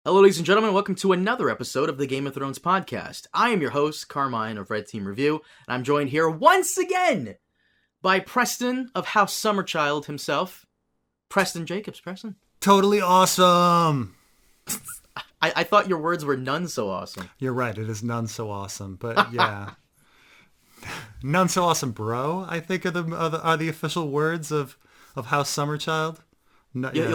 Hello, ladies and gentlemen. Welcome to another episode of the Game of Thrones podcast. I am your host, Carmine of Red Team Review, and I'm joined here once again by Preston of House Summerchild himself, Preston Jacobs. Preston. Totally awesome. I thought your words were none so awesome. You're right. It is none so awesome, but yeah. None so awesome, bro. I think are the official words of House Summerchild. No, yeah.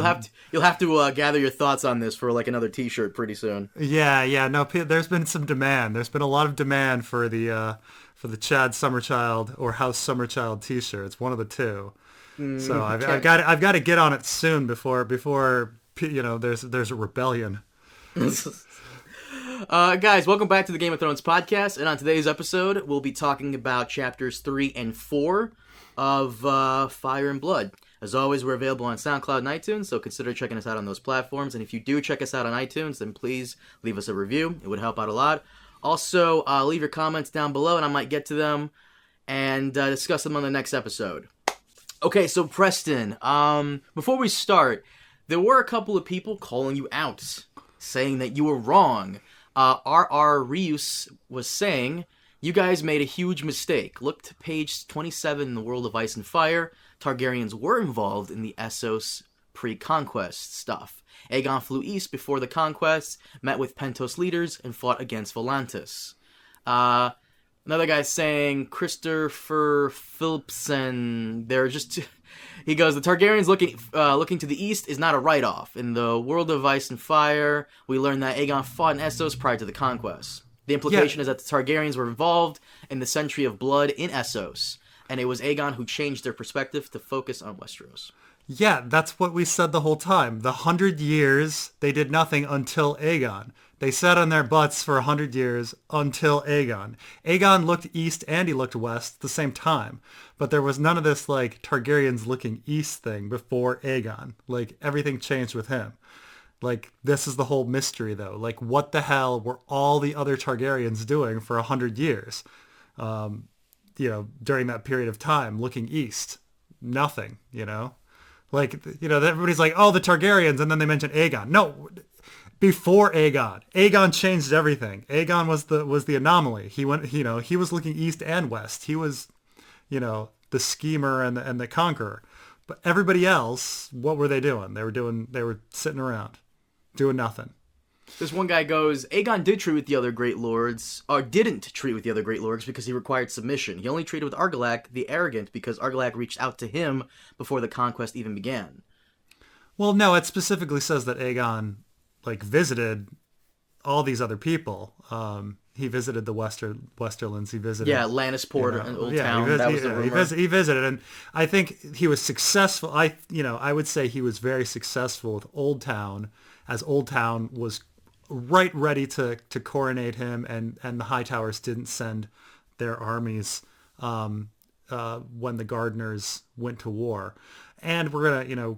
You'll have to gather your thoughts on this for like another T-shirt pretty soon. Yeah. No, there's been some demand. There's been a lot of demand for the Chad Summerchild or House Summerchild T-shirts. One of the two. So I've got to get on it soon before there's a rebellion. Guys, welcome back to the Game of Thrones podcast. And on today's episode, we'll be talking about chapters 3 and 4 of Fire and Blood. As always, we're available on SoundCloud and iTunes, so consider checking us out on those platforms. And if you do check us out on iTunes, then please leave us a review. It would help out a lot. Also, leave your comments down below, and I might get to them and discuss them on the next episode. Okay, so Preston, before we start, there were a couple of people calling you out, saying that you were wrong. R.R. Reus was saying, you guys made a huge mistake. Look to page 27 in the World of Ice and Fire. Targaryens were involved in the Essos pre-conquest stuff. Aegon flew east before the conquest, met with Pentos leaders, and fought against Volantis. Another guy saying, Christopher Philipson, they're just... He goes, the Targaryens looking to the east is not a write-off. In the World of Ice and Fire, we learned that Aegon fought in Essos prior to the conquest. The implication is that the Targaryens were involved in the Century of Blood in Essos, and it was Aegon who changed their perspective to focus on Westeros. Yeah, that's what we said the whole time. The 100 years, they did nothing until Aegon. They sat on their butts for 100 years until Aegon. Aegon looked east and he looked west at the same time. But there was none of this, like, Targaryens looking east thing before Aegon. Like, everything changed with him. Like, this is the whole mystery, though. Like, what the hell were all the other Targaryens doing for 100 years? During that period of time, looking east. Nothing, Like, everybody's like, oh, the Targaryens, and then they mention Aegon. No, before Aegon. Aegon changed everything. Aegon was the anomaly. He went, he was looking east and west. He was, the schemer and the conqueror. But everybody else, what were they doing? They were sitting around, doing nothing. This one guy goes, Aegon did treat with the other Great Lords, or didn't treat with the other Great Lords because he required submission. He only treated with Argilac, the arrogant, because Argilac reached out to him before the conquest even began. Well, no, it specifically says that Aegon, visited all these other people. He visited the Westerlands. He visited... Yeah, Lannisport and Old Town. That was the rumor. He visited, and I think he was successful. I would say he was very successful with Old Town, as Old Town was right ready to coronate him, and the Hightowers didn't send their armies when the Gardeners went to war. And we're gonna,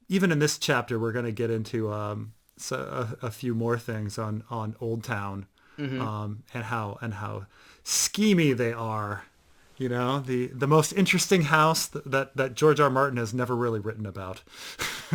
even in this chapter, we're gonna get into a few more things on Old Town, and how schemy they are. The most interesting house that George R.R. Martin has never really written about,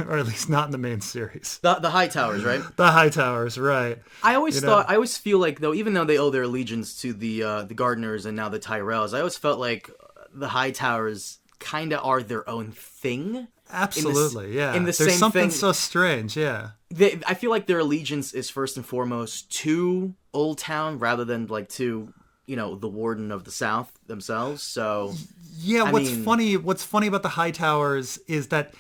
or at least not in the main series. The Hightowers, right? The Hightowers, right? I always feel like, though, even though they owe their allegiance to the Gardeners and now the Tyrells, I always felt like the Hightowers kind of are their own thing. Absolutely, yeah. In the There's same something thing, so strange, yeah. I feel like their allegiance is first and foremost to Old Town rather than to the Warden of the South themselves. So yeah, what's funny about the Hightowers is that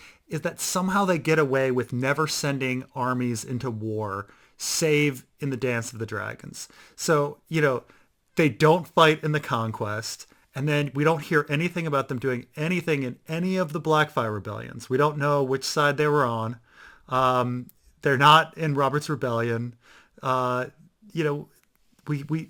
somehow they get away with never sending armies into war, save in the Dance of the Dragons. So they don't fight in the conquest. And then we don't hear anything about them doing anything in any of the Blackfyre rebellions. We don't know which side they were on. They're not in Robert's Rebellion. We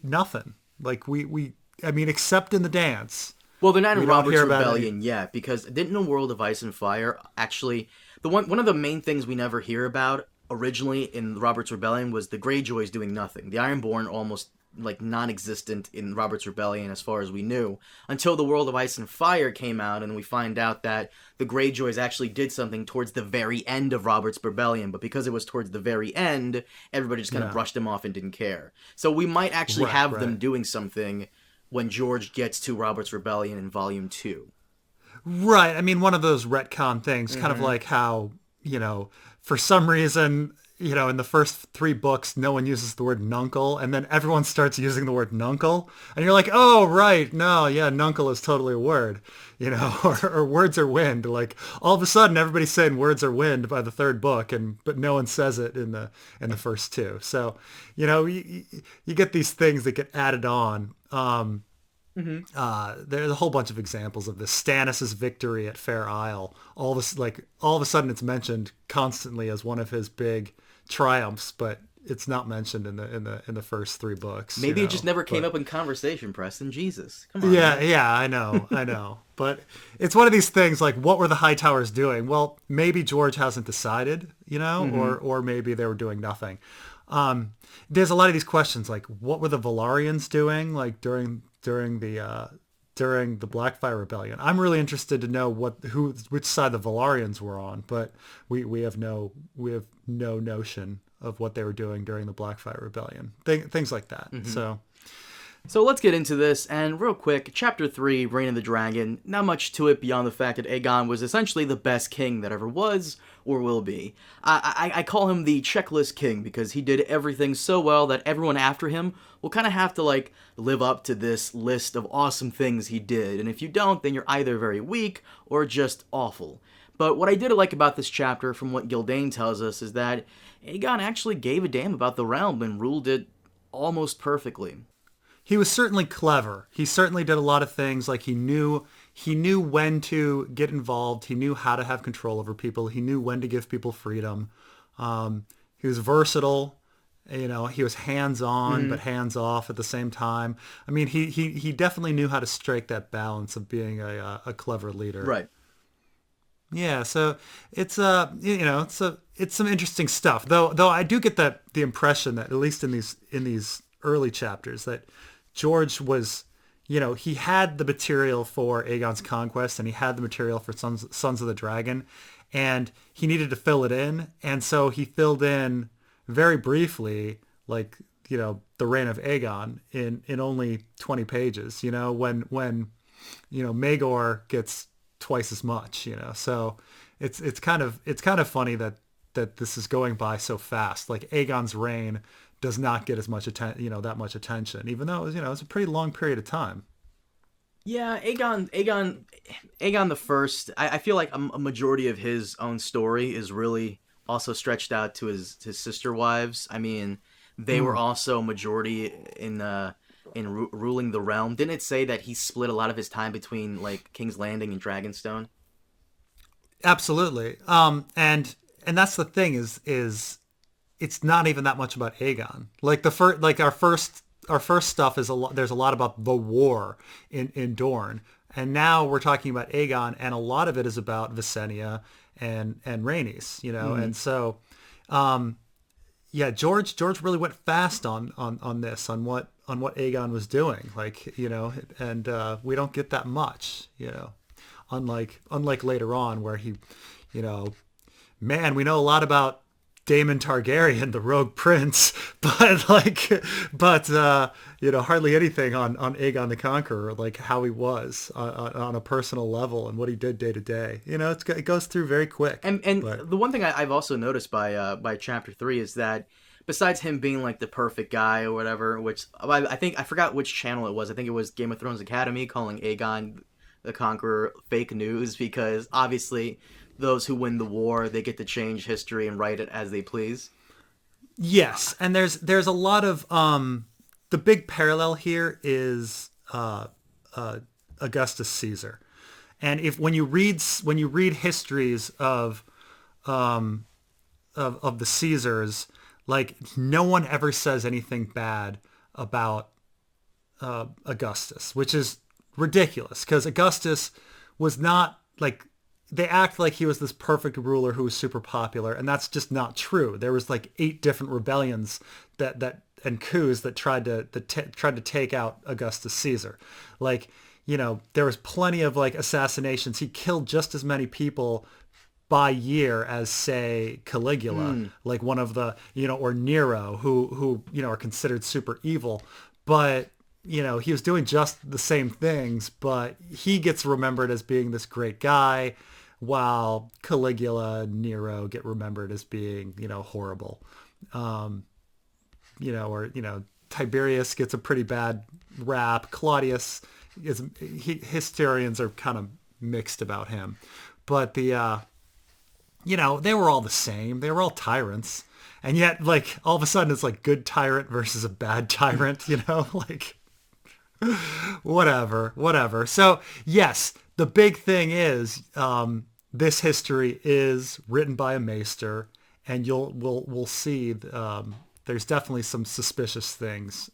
nothing. Except in the dance. Well, they're not in Robert's Rebellion yet, because didn't the World of Ice and Fire actually... One of the main things we never hear about originally in Robert's Rebellion was the Greyjoys doing nothing. The Ironborn almost like non-existent in Robert's Rebellion as far as we knew, until the World of Ice and Fire came out, and we find out that the Greyjoys actually did something towards the very end of Robert's Rebellion, but because it was towards the very end, everybody just kind of brushed them off and didn't care. So we might actually have them doing something when George gets to Robert's Rebellion in Volume 2. Right. I mean, one of those retcon things, kind of like how, for some reason, in the first 3 books, no one uses the word nuncle, and then everyone starts using the word nuncle, and you're like, oh, right, no, yeah, nuncle is totally a word, or words are wind. Like, all of a sudden, everybody's saying words are wind by the 3rd book, but no one says it in the first 2. So, you get these things that get added on. There's a whole bunch of examples of this. Stannis' victory at Fair Isle. All of a sudden, it's mentioned constantly as one of his big triumphs, but it's not mentioned in the first 3 books. Maybe it just never came up in conversation, Preston. Jesus, come on. Yeah, I know. But it's one of these things like, what were the Hightowers doing? Well, maybe George hasn't decided, or maybe they were doing nothing. There's a lot of these questions like, what were the Velaryons doing, like during the Blackfire Rebellion? I'm really interested to know which side the Velaryons were on, but we have no notion of what they were doing during the Blackfire Rebellion. Things like that. So let's get into this, and real quick, Chapter 3, Reign of the Dragon, not much to it beyond the fact that Aegon was essentially the best king that ever was, or will be. I call him the checklist king, because he did everything so well that everyone after him will kind of have to, live up to this list of awesome things he did, and if you don't, then you're either very weak, or just awful. But what I did like about this chapter, from what Gildane tells us, is that Aegon actually gave a damn about the realm and ruled it almost perfectly. He was certainly clever. He certainly did a lot of things. Like, he knew when to get involved. He knew how to have control over people. He knew when to give people freedom. He was versatile. He was hands-on, but hands-off at the same time. I mean, he definitely knew how to strike that balance of being a clever leader. Right. Yeah, so it's it's some interesting stuff. Though I do get the impression that, at least in these early chapters, that George was, he had the material for Aegon's conquest, and he had the material for Sons of the Dragon, and he needed to fill it in, and so he filled in very briefly, the reign of Aegon in only 20 pages, when Maegor gets twice as much, so it's kind of funny that this is going by so fast. Like, Aegon's reign does not get as much that much attention, even though it was a pretty long period of time. Yeah, Aegon the First. I feel like a majority of his own story is really also stretched out to his sister wives. I mean, they were also a majority in ruling the realm. Didn't it say that he split a lot of his time between King's Landing and Dragonstone? Absolutely. And that's the thing is it's not even that much about Aegon. Our first stuff is there's a lot about the war in Dorne, and now we're talking about Aegon, and a lot of it is about Visenya and Rhaenys, and so George really went fast on this, on what Aegon was doing, and we don't get that much, unlike later on, where he, man, we know a lot about Daemon Targaryen, the rogue prince, but hardly anything on Aegon the Conqueror, like how he was on a personal level and what he did day to day. It goes through very quick. And the one thing I've also noticed by Chapter 3 is that, besides him being the perfect guy or whatever, which I forgot which channel it was. I think it was Game of Thrones Academy calling Aegon the Conqueror fake news, because obviously those who win the war, they get to change history and write it as they please. Yes, and there's a lot of the big parallel here is Augustus Caesar, and when you read histories of the Caesars, no one ever says anything bad about Augustus, which is ridiculous, because Augustus was not they act like he was this perfect ruler who was super popular, and that's just not true. There was 8 different rebellions that and coups that tried to take out Augustus Caesar. Like, there was plenty of like assassinations. He killed just as many people by year as, say, Caligula, like one of the, or Nero, who are considered super evil. But, he was doing just the same things, but he gets remembered as being this great guy, while Caligula and Nero get remembered as being, horrible. Tiberius gets a pretty bad rap. Claudius historians are kind of mixed about him, but they were all the same. They were all tyrants. And yet, like, all of a sudden it's like good tyrant versus a bad tyrant, like whatever. So yes, the big thing is, this history is written by a maester, and we'll see, there's definitely some suspicious things,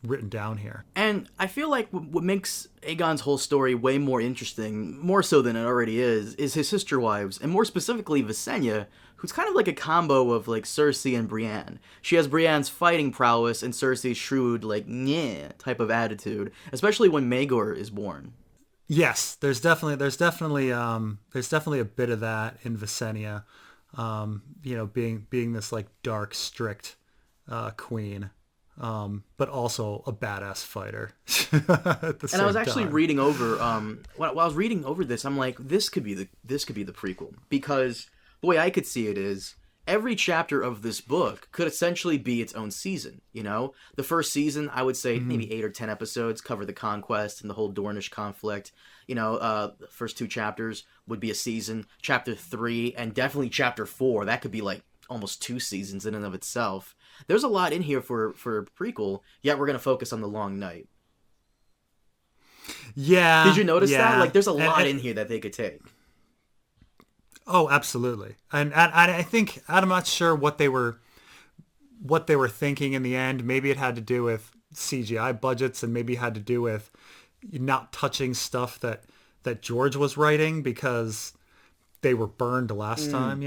written down here. And I feel like what makes Aegon's whole story way more interesting, more so than it already is his sister wives, and more specifically Visenya, who's kind of like a combo of like Cersei and Brienne. She has Brienne's fighting prowess and Cersei's shrewd, like, nyeh type of attitude, especially when Maegor is born. Yes, there's definitely a bit of that in Visenya, being this like dark, strict queen. But also a badass fighter. And I was actually reading over, while I was reading over this, I'm like, this could be the prequel, because the way I could see it is every chapter of this book could essentially be its own season. The first season, I would say maybe 8 or 10 episodes cover the conquest and the whole Dornish conflict. The first 2 chapters would be a season. Chapter 3 and definitely chapter 4, that could be like almost 2 seasons in and of itself. There's a lot in here for prequel, yet we're going to focus on the long night. Yeah. Did you notice that? Like, there's a lot in here that they could take. Oh, absolutely. And I think, I'm not sure what they were thinking in the end. Maybe it had to do with CGI budgets, and maybe it had to do with not touching stuff that George was writing, because they were burned last time,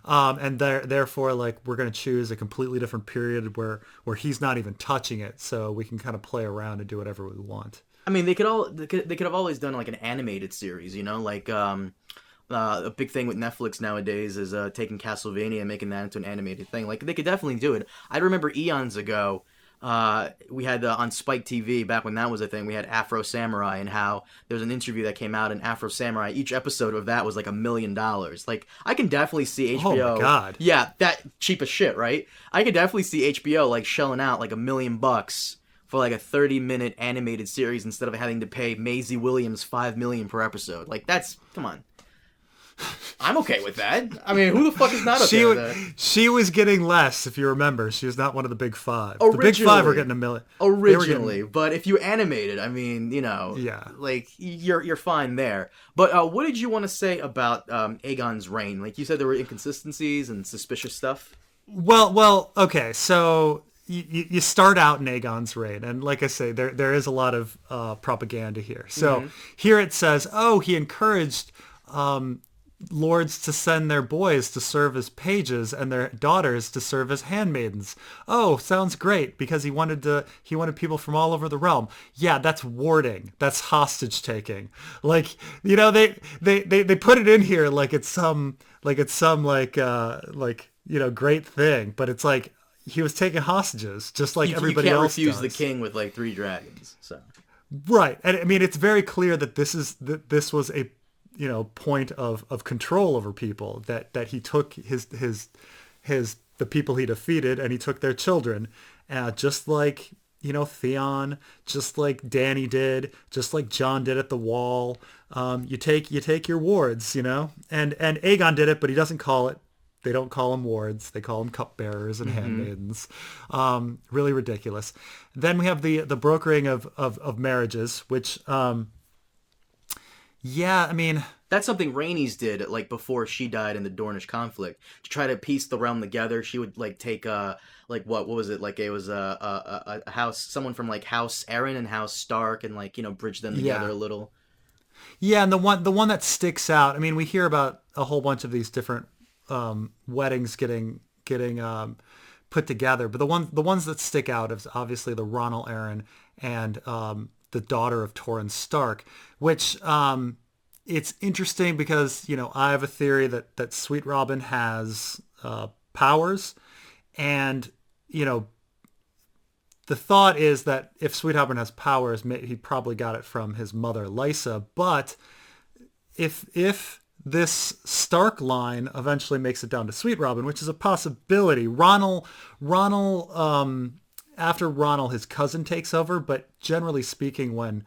and therefore, like, we're going to choose a completely different period where he's not even touching it, so we can kind of play around and do whatever we want. I mean, they could have always done like an animated series, like a big thing with Netflix nowadays is taking Castlevania and making that into an animated thing. Like, they could definitely do it. I remember eons ago, we had on Spike TV, back when that was a thing, we had Afro Samurai, and how there was an interview that came out in Afro Samurai. Each episode of that was like $1 million. Like, I can definitely see HBO. Oh my God. Yeah, that cheap as shit, right? I could definitely see HBO like shelling out like $1 million for like a 30-minute animated series instead of having to pay Maisie Williams $5 million per episode. Like, come on. I'm okay with that. I mean, who the fuck is not okay with that? She was getting less, if you remember. She was not one of the big 5. Originally, the big 5 were getting $1 million. Originally, but if you animate it, I mean, yeah, like, you're fine there. But what did you want to say about Aegon's reign? Like, you said there were inconsistencies and suspicious stuff. Well, okay, so you start out in Aegon's reign, and like I say, there is a lot of propaganda here. So here it says, he encouraged lords to send their boys to serve as pages and their daughters to serve as handmaidens. Oh, sounds great, because he wanted people from all over the realm. Yeah, that's warding. That's hostage taking. Like, they put it in here like it's some great thing, but it's like he was taking hostages just like everybody else. You can't refuse does. the king with like 3 dragons. So right, and I mean, it's very clear that this was a point of control over people, that he took the people he defeated, and he took their children, just like Theon, just like Dany did, just like Jon did at the Wall. You take your wards, and Aegon did it, but he doesn't call it. They don't call them wards. They call them cupbearers and handmaidens. Really ridiculous. Then we have the brokering of marriages, which yeah, I mean, that's something Rhaenys did, like, before she died in the Dornish conflict, to try to piece the realm together. She would like take like what was it, like, it was a house, someone from like House Arryn and House Stark, and like, bridge them together a little. Yeah, and the one that sticks out, I mean, we hear about a whole bunch of these different weddings getting put together. But the ones that stick out is obviously the Rhaenyra Arryn and the daughter of Torrhen Stark, which it's interesting because, I have a theory that Sweet Robin has powers, and, the thought is that if Sweet Robin has powers, he probably got it from his mother, Lysa. But if this Stark line eventually makes it down to Sweet Robin, which is a possibility, Ronald, after Ronald, his cousin takes over, but generally speaking, when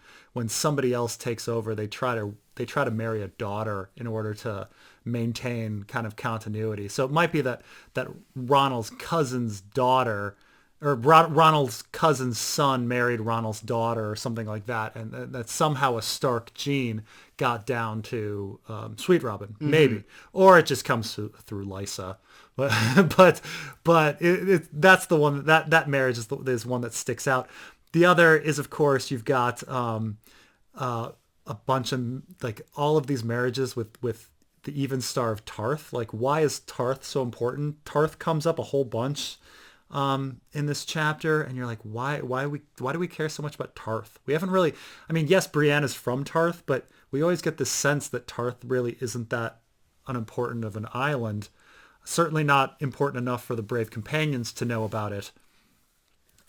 somebody else takes over, they try to marry a daughter in order to maintain kind of continuity. So it might be that Ronald's cousin's daughter, or Ronald's cousin's son married Ronald's daughter or something like that, and that somehow a Stark gene got down to Sweet Robin, maybe, or it just comes through Lysa. But that's the one that marriage is one that sticks out. The other is, of course, you've got a bunch of all of these marriages with the even star of Tarth. Like, why is Tarth so important? Tarth comes up a whole bunch in this chapter, and you're like, why do we care so much about Tarth? We haven't really, yes, Brienne is from Tarth, but we always get this sense that Tarth really isn't that unimportant of an island. Certainly not important enough for the brave companions to know about it.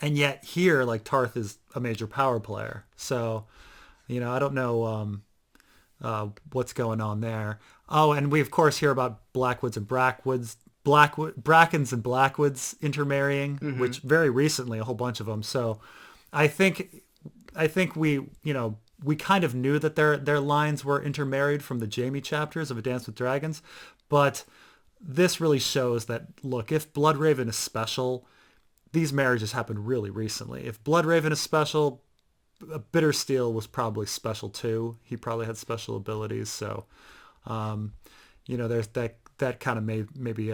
And yet here, Tarth is a major power player. So, I don't know what's going on there. Oh, and we of course hear about Blackwoods and Brackens and Blackwoods intermarrying, which very recently, a whole bunch of them. So I think we kind of knew that their lines were intermarried from the Jaime chapters of A Dance with Dragons, but this really shows that, look, if Bloodraven is special, these marriages happened really recently. If Bloodraven is special, Bittersteel was probably special too. He probably had special abilities. So, there's that kind of maybe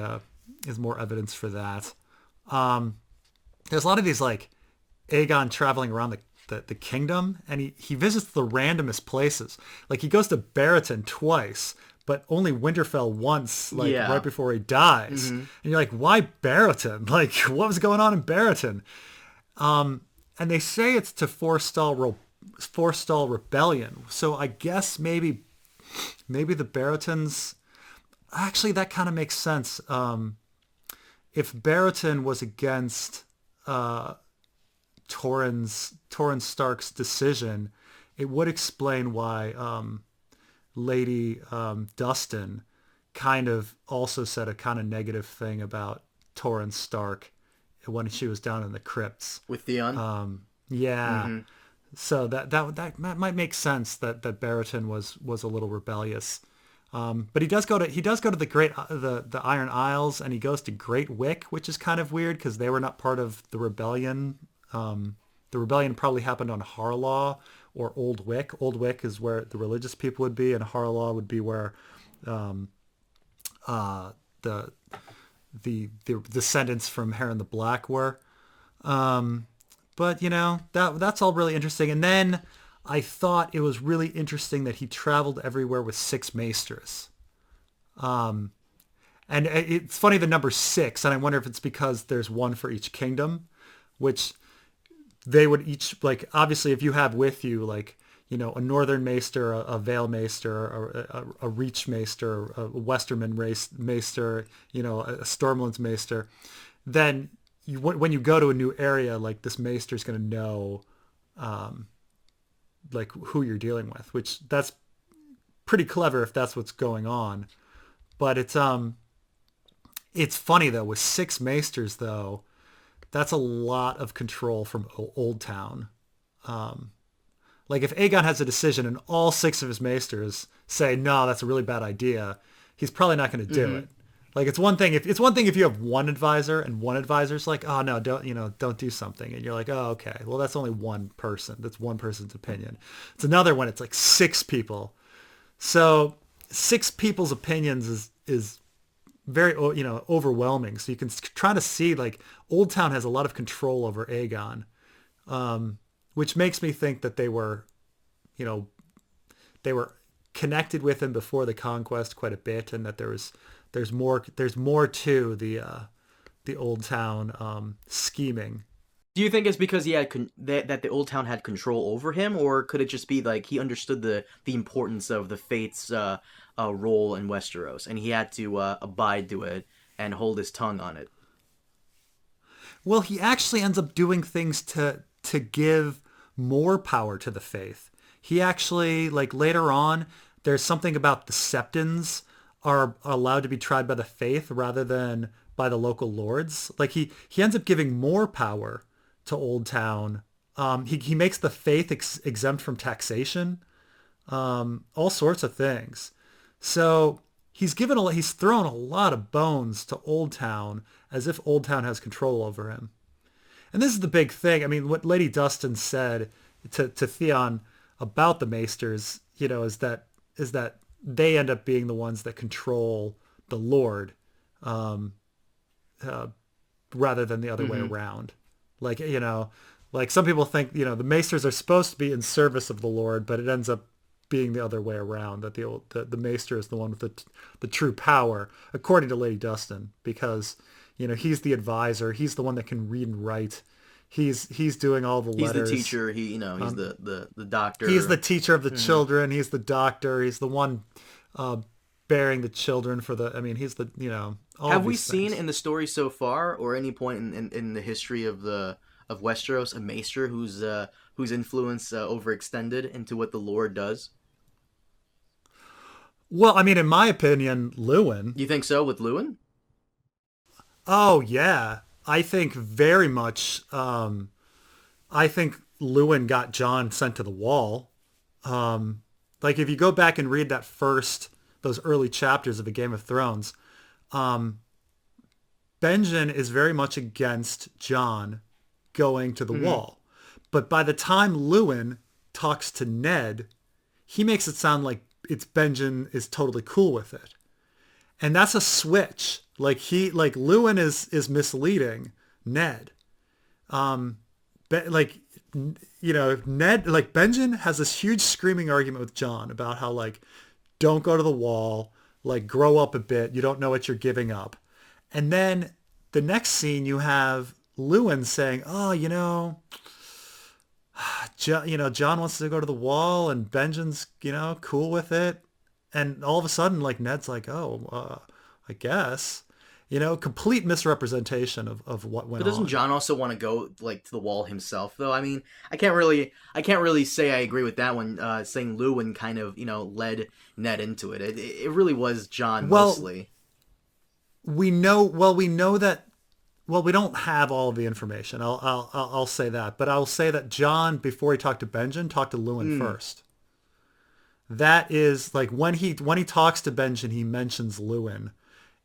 is more evidence for that. There's a lot of these Aegon traveling around the kingdom, and he visits the randomest places. He goes to Barrington twice, but only Winterfell once, right before he dies. And you're like, why Barrington? What was going on in Barrington? And they say it's to forestall rebellion. So I guess maybe the Barringtons. Actually, that kind of makes sense. If Barrington was against Torrhen Stark's decision, it would explain why Lady Dustin kind of also said a kind of negative thing about Torrhen Stark when she was down in the crypts with Theon. So that might make sense that Barrington was a little rebellious. But he does go to the Iron Isles, and he goes to Great Wick, which is kind of weird because they were not part of the rebellion. The rebellion probably happened on Harlaw or Old Wick. Old Wick is where the religious people would be, and Harlaw would be where the descendants from Harren the Black were. But that's all really interesting. And then I thought it was really interesting that he traveled everywhere with 6 maesters. And it's funny, the number 6, and I wonder if it's because there's one for each kingdom, which they would each, obviously if you have with you, a Northern Maester, a Vale Maester, a Reach Maester, a Westerman Maester, a Stormlands Maester, then when you go to a new area, this Maester is going to know who you're dealing with, which that's pretty clever if that's what's going on. But it's funny though, with 6 maesters though, that's a lot of control from Old Town. If Aegon has a decision and all 6 of his maesters say, no, that's a really bad idea, he's probably not going to do it. It's one thing if you have one advisor and one advisor's like, oh no, don't do something, and you're like, oh okay, well that's only one person. That's one person's opinion. It's another when it's 6 people. So 6 people's opinions is very overwhelming. So you can try to see Old Town has a lot of control over Aegon, which makes me think that they were connected with him before the conquest quite a bit, and that there's more to the Old Town scheming. Do you think it's because he had that the Old Town had control over him, or could it just be like he understood the importance of the Faith's role in Westeros, and he had to abide to it and hold his tongue on it? Well, he actually ends up doing things to give more power to the Faith. He actually, like later on, there's something about the Septons are allowed to be tried by the Faith rather than by the local lords. Like he ends up giving more power to Old Town. He makes the Faith exempt from taxation, all sorts of things. So he's thrown a lot of bones to Old Town as if Old Town has control over him. And this is the big thing. I mean, what Lady Dustin said to Theon about the Maesters, is that they end up being the ones that control the Lord, rather than the other way around. Like, like some people think, the Maesters are supposed to be in service of the Lord, but it ends up being the other way around, that the Maester is the one with the true power, according to Lady Dustin, because, he's the advisor. He's the one that can read and write. He's doing all the letters. He's the teacher. He's the doctor. He's the teacher of the children. He's the doctor. He's the one bearing the children for the, he's the, all Have we things. seen in the story so far, or any point in the history of Westeros, a Maester whose influence overextended into what the Lord does? Well, in my opinion, Luwin. You think so with Luwin? Oh, yeah. I think very much, I think Luwin got Jon sent to the wall. Like if you go back and read those early chapters of the Game of Thrones, Benjen is very much against Jon going to the wall. But by the time Luwin talks to Ned, he makes it sound like Benjen is totally cool with it. And that's a switch. Luwin is misleading Ned. Ned, Benjen has this huge screaming argument with Jon about how, don't go to the wall, grow up a bit. You don't know what you're giving up. And then the next scene you have Luwin saying, Jon wants to go to the wall and Benjen's, cool with it. And all of a sudden, Ned's like, I guess, complete misrepresentation of what went on. But doesn't Jon also want to go to the wall himself, though? I can't really say I agree with that one. Saying Luwin kind of, led Ned into it. It really was Jon mostly. We know that. Well, we don't have all of the information. I'll say that, but I'll say that Jon, before he talked to Benjen, talked to Luwin first. That is when he talks to Benjen, he mentions Luwin,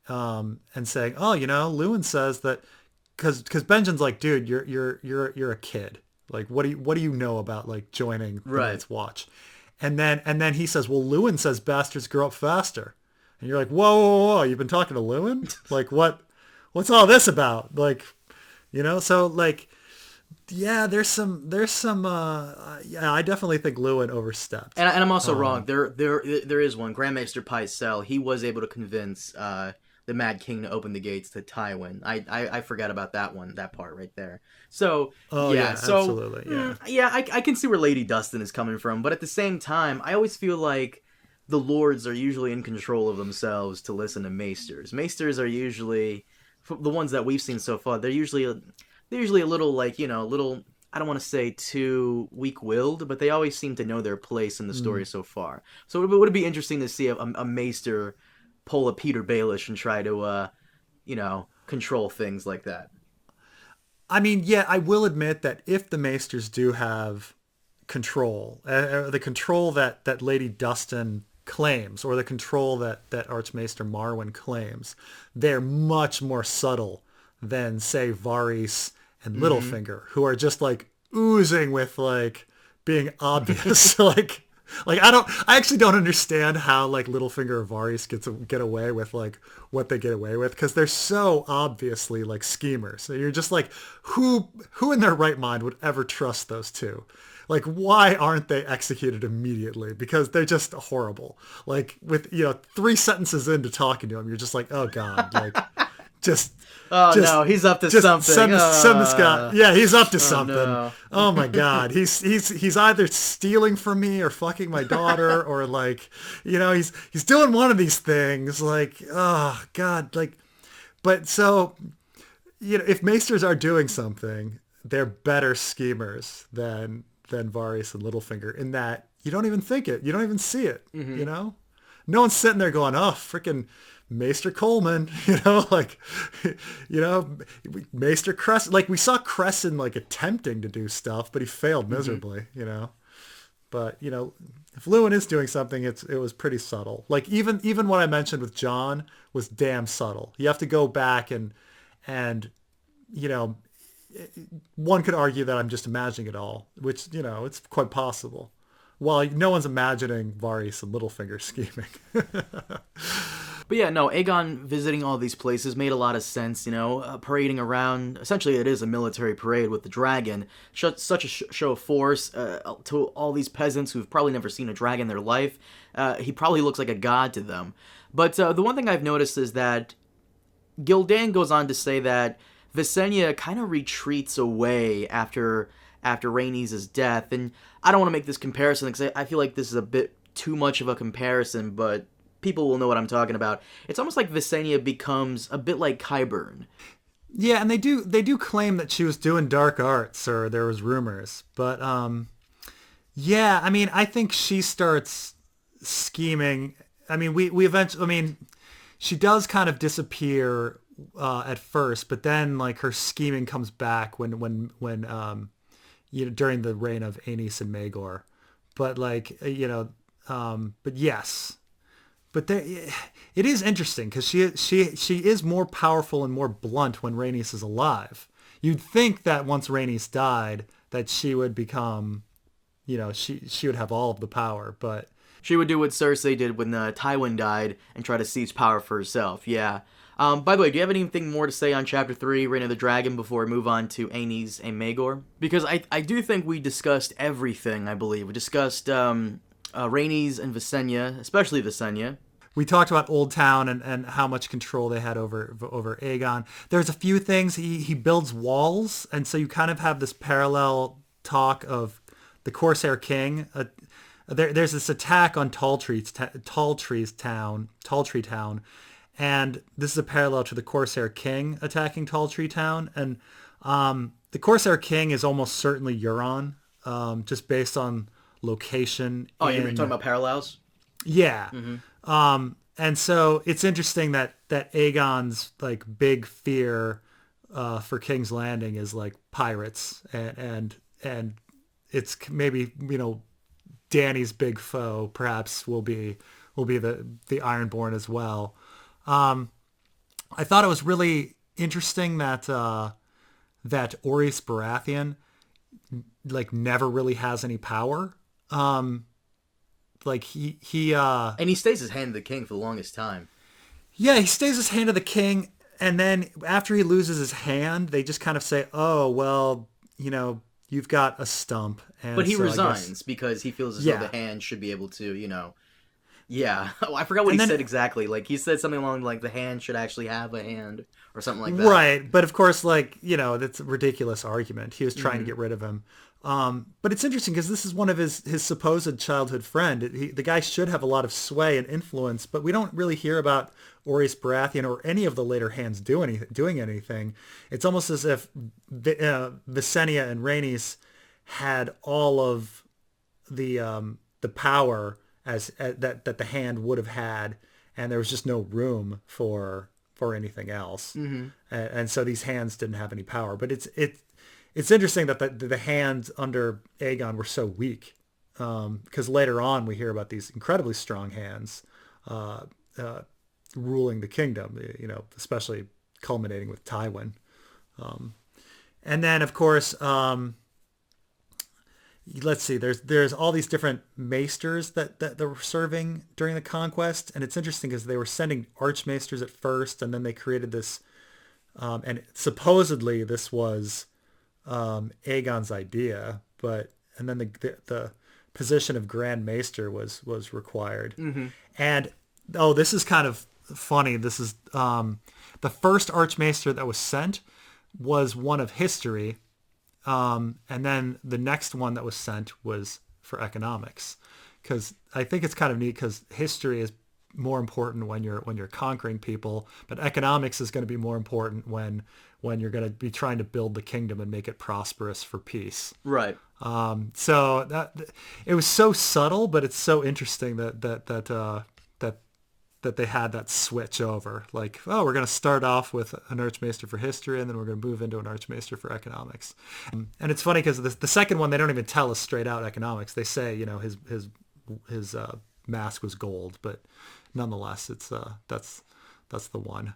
and saying, Luwin says that because Benjen's like, dude, you're a kid. What do you know about joining the Night's Watch? And then he says, well, Luwin says bastards grow up faster, and you're like, whoa, you've been talking to Luwin? What's all this about? Yeah, there's some I definitely think Luwin overstepped. And I'm also wrong. There is one. Grand Maester Pycelle, he was able to convince the Mad King to open the gates to Tywin. I forgot about that part right there. So absolutely. I can see where Lady Dustin is coming from, but at the same time, I always feel like the lords are usually in control of themselves to listen to Maesters. Maesters are usually, the ones that we've seen so far, they're usually a little I don't want to say too weak-willed, but they always seem to know their place in the story so far. So it would be interesting to see a Maester pull a Peter Baelish and try to, control things like that. I will admit that if the Maesters do have control, the control that Lady Dustin claims, or the control that Archmaester Marwyn claims, they're much more subtle than, say, Varys and Littlefinger, who are just oozing with being obvious. I actually don't understand how Littlefinger or Varys get away with what they get away with, because they're so obviously schemers. So you're just who in their right mind would ever trust those two? Why aren't they executed immediately? Because they're just horrible. With 3 sentences into talking to them, you're just oh God, no, he's up to something. Send this guy. Yeah, he's up to something. No. Oh my God, he's either stealing from me or fucking my daughter or like, he's doing one of these things. Like, oh God, like, but so, if maesters are doing something, they're better schemers than Varys and Littlefinger in that you don't even think it, you don't even see it. Mm-hmm. No one's sitting there going, oh, freaking Maester Coleman, Maester Crescent. Like we saw Crescent like attempting to do stuff, but he failed miserably, But, if Lewin is doing something, it was pretty subtle. Like even what I mentioned with Jon was damn subtle. You have to go back and one could argue that I'm just imagining it all, which, it's quite possible. Well, no one's imagining Varys and Littlefinger scheming. But yeah, no, Aegon visiting all these places made a lot of sense, parading around. Essentially, it is a military parade with the dragon. Such a show of force to all these peasants who've probably never seen a dragon in their life. He probably looks like a god to them. But the one thing I've noticed is that Gildan goes on to say that Visenya kind of retreats away after Rhaenys' death. And I don't want to make this comparison because I feel like this is a bit too much of a comparison, but people will know what I'm talking about. It's almost like Visenya becomes a bit like Qyburn. Yeah, and they do claim that she was doing dark arts, or there was rumors. But yeah, I mean, I think she starts scheming. I mean, we eventually, I mean, she does kind of disappear at first, but then like her scheming comes back when during the reign of Aenys and Maegor. But like, but yes. But it is interesting because she is more powerful and more blunt when Rhaenys is alive. You'd think that once Rhaenys died, that she would become, she would have all of the power, but she would do what Cersei did when Tywin died and try to seize power for herself. Yeah. By the way, do you have anything more to say on Chapter 3, Reign of the Dragon, before we move on to Aenys and Maegor? Because I do think we discussed everything, I believe. We discussed Rhaenys and Visenya, especially Visenya. We talked about Old Town and how much control they had over Aegon. There's a few things. He builds walls, and so you kind of have this parallel talk of the Corsair King. There's this attack on Talltree Town, and this is a parallel to the Corsair King attacking Talltree Town. And the Corsair King is almost certainly Euron, just based on location. Oh, you're talking about parallels? Yeah. Mm-hmm. And so it's interesting that Aegon's like big fear for King's Landing is like pirates, and it's maybe Dany's big foe perhaps will be the Ironborn as well. I thought it was really interesting that Orys Baratheon like never really has any power. Like he and he stays his hand to the king for the longest time. Yeah, he stays his hand to the king, and then after he loses his hand, they just kind of say, "Oh, well, you've got a stump." And but he so resigns because he feels as though the hand should be able to, Yeah, I forgot what he said exactly. Like he said something along like the hand should actually have a hand or something like that. Right, but of course, like that's a ridiculous argument. He was trying to get rid of him. But it's interesting because this is one of his supposed childhood friend. The guy should have a lot of sway and influence, but we don't really hear about Orys Baratheon or any of the later hands doing anything. It's almost as if Visenya and Rhaenys had all of the power that the hand would have had, and there was just no room for anything else. Mm-hmm. And so these hands didn't have any power. But it's interesting that the hands under Aegon were so weak, because later on we hear about these incredibly strong hands ruling the kingdom, especially culminating with Tywin. And then, of course, let's see, there's all these different maesters that they were serving during the conquest, and it's interesting because they were sending archmaesters at first, and then they created this, and supposedly this was Aegon's idea, and then the position of Grand Maester was required. Mm-hmm. And this is kind of funny. This is the first Archmaester that was sent was one of history, and then the next one that was sent was for economics, because I think it's kind of neat because history is more important when you're conquering people, but economics is going to be more important when you're going to be trying to build the kingdom and make it prosperous for peace. Right. So that it was so subtle, but it's so interesting that they had that switch over. Like, oh, we're going to start off with an Archmaester for history, and then we're going to move into an Archmaester for economics. And it's funny because the second one, they don't even tell us straight out economics. They say, his mask was gold, but nonetheless, it's that's the one.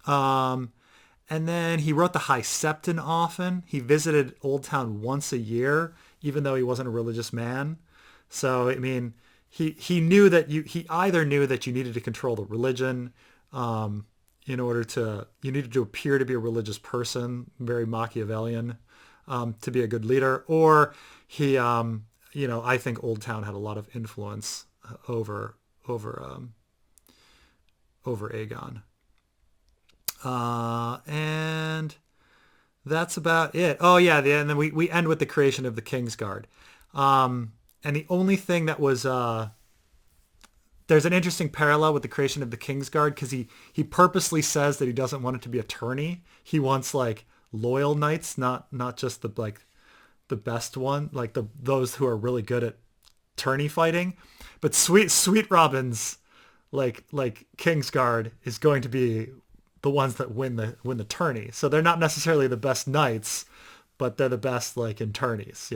And then he wrote the High Septon often. He visited Old Town once a year, even though he wasn't a religious man. So, I mean, he knew that he either knew that you needed to control the religion in order to, you needed to appear to be a religious person, very Machiavellian, to be a good leader, or he, I think Old Town had a lot of influence over Aegon. And that's about it. Oh yeah, and then we end with the creation of the Kingsguard. And the only thing that was there's an interesting parallel with the creation of the Kingsguard, because he purposely says that he doesn't want it to be a tourney. He wants like loyal knights, not just the best one, like those who are really good at tourney fighting. But Sweet Robin's like Kingsguard is going to be the ones that win the tourney. So they're not necessarily the best knights, but they're the best like in tourneys,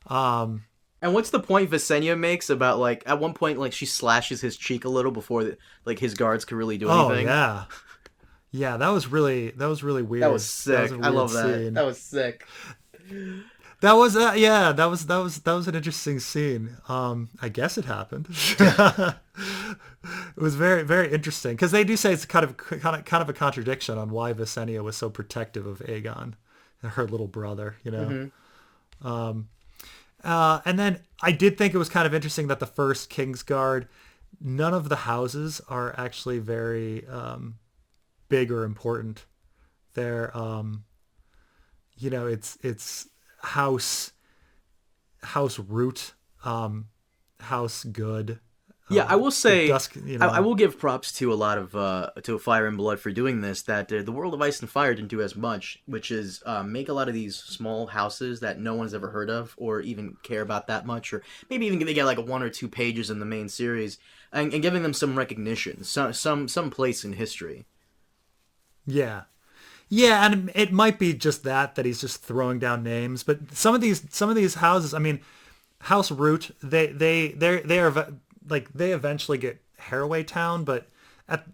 And what's the point Visenya makes about, like, at one point, like, she slashes his cheek a little before his guards could really do anything? Oh yeah, yeah, that was really weird. That was sick. I love that. Scene. That was sick. That was that was an interesting scene. I guess it happened. It was very, very interesting, because they do say it's kind of a contradiction on why Visenya was so protective of Aegon, her little brother. Mm-hmm. And then I did think it was kind of interesting that the first Kingsguard, none of the houses are actually very big or important. They're, it's house root, house good. Yeah, I will say, I will give props to a lot of to Fire and Blood for doing this. That the World of Ice and Fire didn't do as much, which is make a lot of these small houses that no one's ever heard of or even care about that much, or maybe even they get like 1 or 2 pages in the main series, and giving them some recognition, some place in history. Yeah, and it might be just that he's just throwing down names, but some of these houses, I mean, House Root, they are. Like, they eventually get Haraway Town, but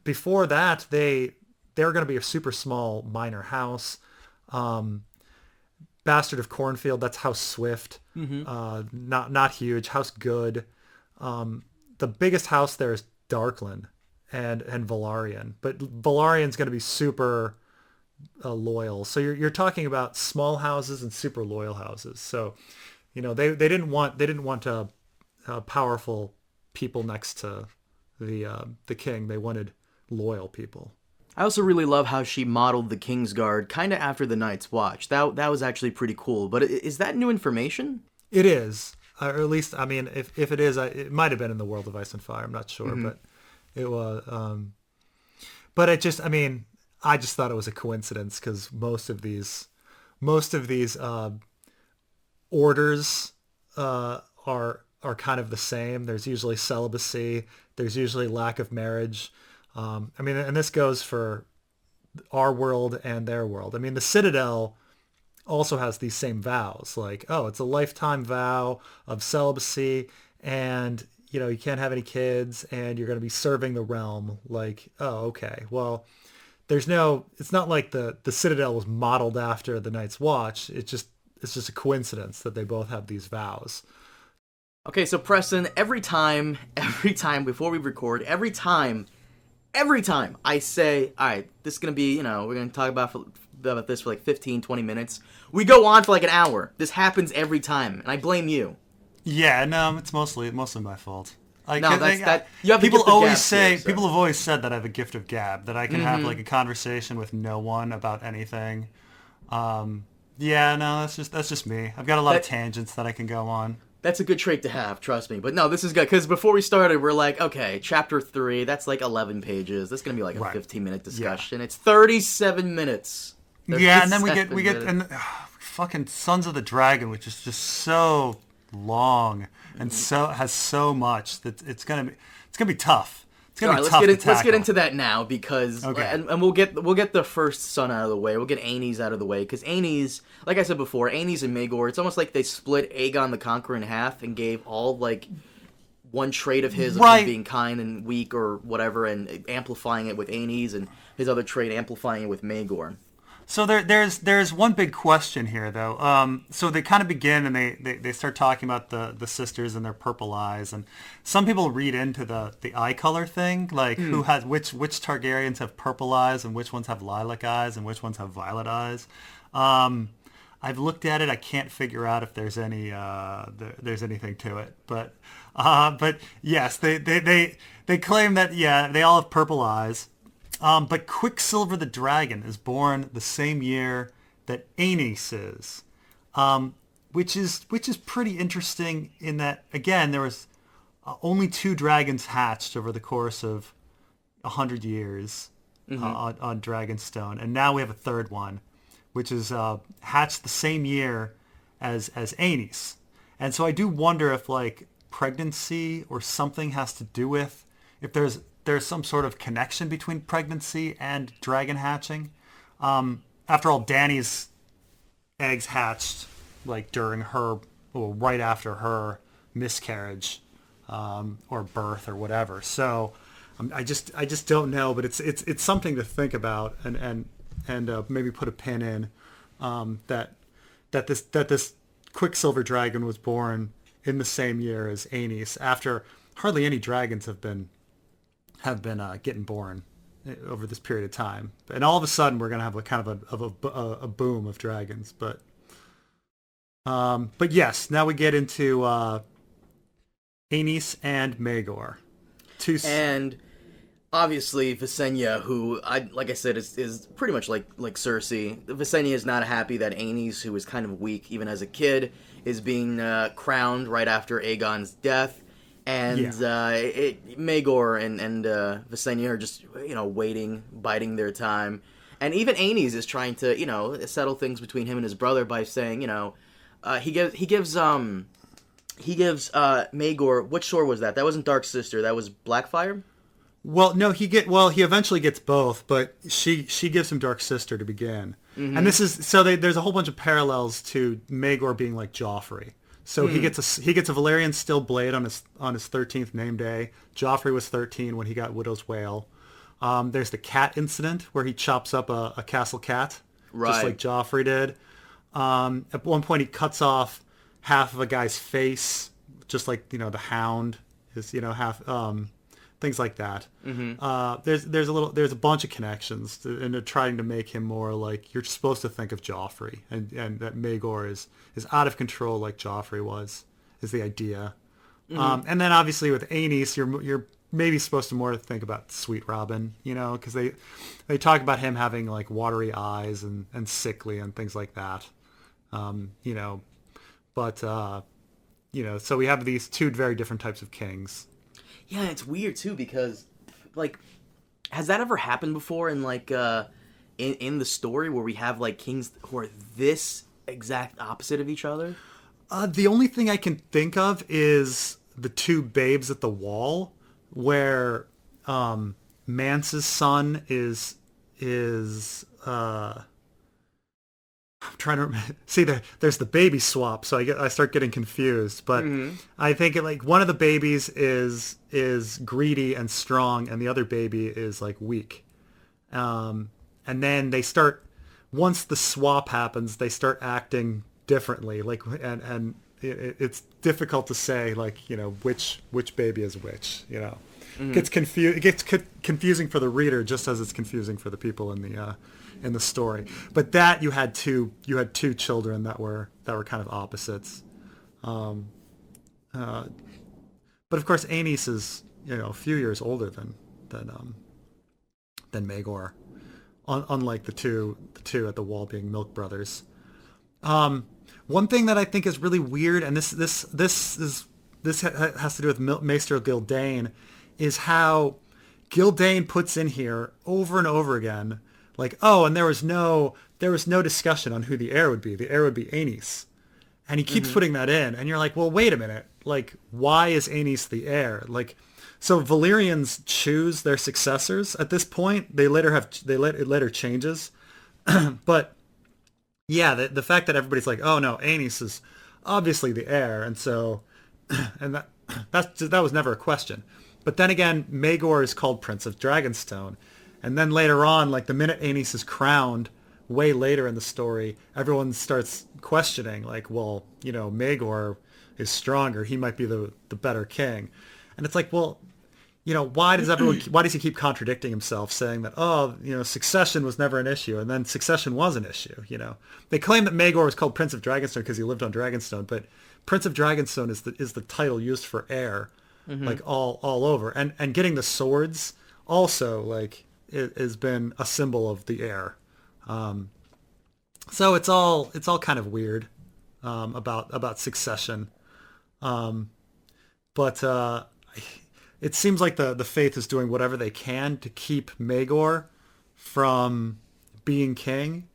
before that, they're going to be a super small minor house. Bastard of Cornfield, that's House Swift. Mm-hmm. Not huge. House Good. The biggest house there is Darkland and Velaryon, but Velarion's going to be super loyal. So you're talking about small houses and super loyal houses. So, they didn't want a powerful people next to the king. They wanted loyal people. I also really love how she modeled the Kingsguard kind of after the Night's Watch. That was actually pretty cool. But is that new information? It is, or at least, I mean, if it is, it might have been in the World of Ice and Fire. I'm not sure, mm-hmm. But it was. But it just, I mean, I just thought it was a coincidence, because most of these orders are kind of the same. There's usually celibacy. There's usually lack of marriage. I mean, and this goes for our world and their world. I mean, the Citadel also has these same vows. Like, oh, it's a lifetime vow of celibacy, and, you can't have any kids, and you're going to be serving the realm. Like, oh, okay. Well, it's not like the Citadel was modeled after the Night's Watch. It's just a coincidence that they both have these vows. Okay, so Preston, every time before we record, every time I say, all right, this is going to be, we're going to talk about this for like 15, 20 minutes, we go on for like an hour. This happens every time, and I blame you. Yeah, no, it's mostly my fault. Like, No, you have the people gift of always gab say too, so. people have always said that I have a gift of gab, that I can have like a conversation with no one about anything. Yeah, no, that's just me. I've got a lot of tangents that I can go on. That's a good trait to have, trust me. But no, this is good, because before we started, we're like, okay, chapter 3, that's like 11 pages. That's going to be like a 15-minute discussion. Yeah. It's 37 minutes. 37 yeah, and then we get minutes. fucking Sons of the Dragon, which is just so long and has so much that it's gonna be tough. It's gonna be tough. Let's get into that now, because and we'll get the first son out of the way. We'll get Aenys out of the way, because Aenys, like I said before, Aenys and Maegor, it's almost like they split Aegon the Conqueror in half and gave all like one trait of his of him being kind and weak or whatever, and amplifying it with Aenys, and his other trait amplifying it with Maegor. So there's one big question here, though. So they kind of begin and they start talking about the sisters and their purple eyes, and some people read into the eye color thing, like who has which Targaryens have purple eyes and which ones have lilac eyes and which ones have violet eyes. I've looked at it. I can't figure out if there's any there's anything to it, but yes, they claim that they all have purple eyes. But Quicksilver the Dragon is born the same year that Aenys is, which is pretty interesting in that, again, there was only 2 dragons hatched over the course of 100 years on Dragonstone, and now we have a third one, which is hatched the same year as Aenys. And so I do wonder if like pregnancy or something has to do with, if there's some sort of connection between pregnancy and dragon hatching. After all, Dany's eggs hatched like during her, or right after her miscarriage, or birth or whatever. So I just don't know, but it's something to think about and maybe put a pin in, that this Quicksilver dragon was born in the same year as Aenys, after hardly any dragons have been getting born over this period of time, and all of a sudden we're gonna have kind of a boom of dragons. But yes, now we get into Aenys and Maegor. And obviously Visenya, who like I said is pretty much like Cersei. Visenya is not happy that Aenys, who was kind of weak even as a kid, is being crowned right after Aegon's death. And Maegor and Visenya are just, waiting, biding their time. And even Aenys is trying to, settle things between him and his brother by saying, he gives Maegor, which sword was that? That wasn't Dark Sister, that was Blackfire? Well, no, he eventually gets both, but she gives him Dark Sister to begin. Mm-hmm. And this is, so there's a whole bunch of parallels to Maegor being like Joffrey. So he gets a Valyrian steel blade on his 13th name day. Joffrey was 13 when he got Widow's Wail. There's the cat incident where he chops up a castle cat, just like Joffrey did. At one point, he cuts off half of a guy's face, just like the Hound is half. Things like that. Mm-hmm. There's a bunch of connections, and they're trying to make him more like you're supposed to think of Joffrey, and that Maegor is out of control like Joffrey was, is the idea. Mm-hmm. And then obviously with Aenys, you're maybe supposed to more think about Sweet Robin, because they talk about him having like watery eyes and sickly and things like that. But so we have these 2 very different types of kings. Yeah, it's weird too, because like, has that ever happened before in like in the story where we have like kings who are this exact opposite of each other? The only thing I can think of is the 2 babes at the wall, where Mance's son is I'm trying to see there's the baby swap, so I start getting confused. But I think like one of the babies is greedy and strong, and the other baby is like weak. And then they start, once the swap happens, they start acting differently. Like and it's difficult to say like which baby is which. It gets confusing for the reader, just as it's confusing for the people in the story. But that you had two children that were kind of opposites. But of course, Aenys is a few years older than Maegor, unlike the two at the wall being milk brothers. One thing that I think is really weird, and this has to do with Maester Gildain, is how Gildain puts in here over and over again, like, oh, and there was no discussion on who the heir would be. The heir would be Aenys. And he keeps putting that in, and you're like, well, wait a minute. Like, why is Aenys the heir? Like, so Valyrians choose their successors at this point. It later changes, but yeah, the fact that everybody's like, oh no, Aenys is obviously the heir, and so, and that was never a question. But then again, Maegor is called Prince of Dragonstone, and then later on, like the minute Aenys is crowned, way later in the story, everyone starts questioning, like, well, Maegor is stronger. He might be the better king. And it's like, well, why does he keep contradicting himself, saying that, oh, succession was never an issue, and then succession was an issue, They claim that Maegor was called Prince of Dragonstone because he lived on Dragonstone, but Prince of Dragonstone is the title used for heir, like all over. And getting the swords also, like, it has been a symbol of the heir. So it's all kind of weird about succession. But it seems like the Faith is doing whatever they can to keep Maegor from being king.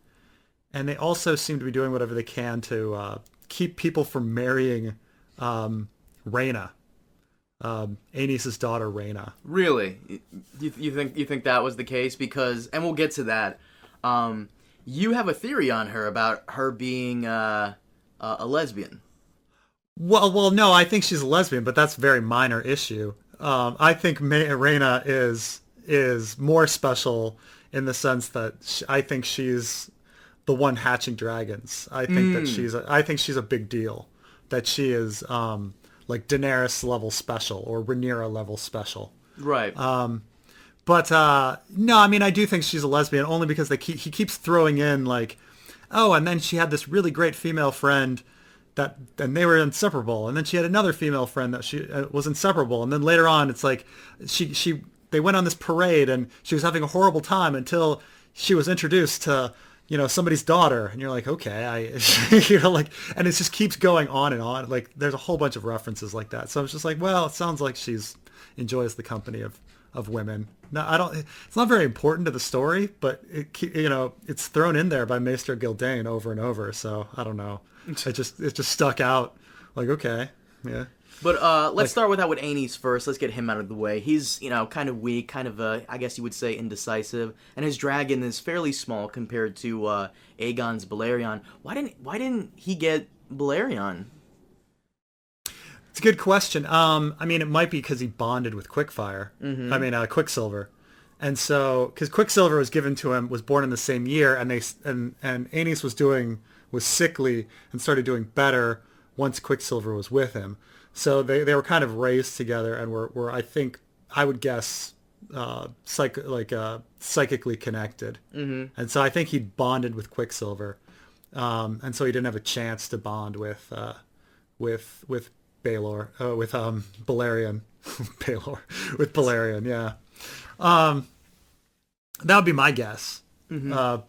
And they also seem to be doing whatever they can to keep people from marrying Rhaena, Aenys' daughter Rhaena. Really? You think that was the case? Because, and we'll get to that. You have a theory on her about her being a lesbian. Well, no, I think she's a lesbian, but that's a very minor issue. I think Rhaena is more special in the sense that I think she's the one hatching dragons. I think that she's a big deal. That she is like Daenerys level special or Rhaenyra level special. Right. But no, I mean, I do think she's a lesbian only because he keeps throwing in like, oh, and then she had this really great female friend and they were inseparable, and then she had another female friend that she was inseparable, and then later on it's like they went on this parade and she was having a horrible time until she was introduced to somebody's daughter, and you're like, okay, like, and it just keeps going on and on. Like, there's a whole bunch of references like that. So I was just like, well, it sounds like she's enjoys the company of women. No, it's not very important to the story, but it's thrown in there by Maester Gildain over and over. So I don't know. It just stuck out. Like, okay, yeah. But let's start with Aenys first. Let's get him out of the way. He's, kind of weak, kind of, I guess you would say indecisive, and his dragon is fairly small compared to Aegon's Balerion. Why didn't he get Balerion? It's a good question. I mean, it might be because he bonded with Quicksilver. And so, because Quicksilver was born in the same year, and Aenys was sickly and started doing better once Quicksilver was with him. So they were kind of raised together and were I think, I would guess, psychically connected. Mm-hmm. And so I think he bonded with Quicksilver, and so he didn't have a chance to bond with Balor, with Balerion, with Balerion, yeah. That would be my guess. Mm-hmm.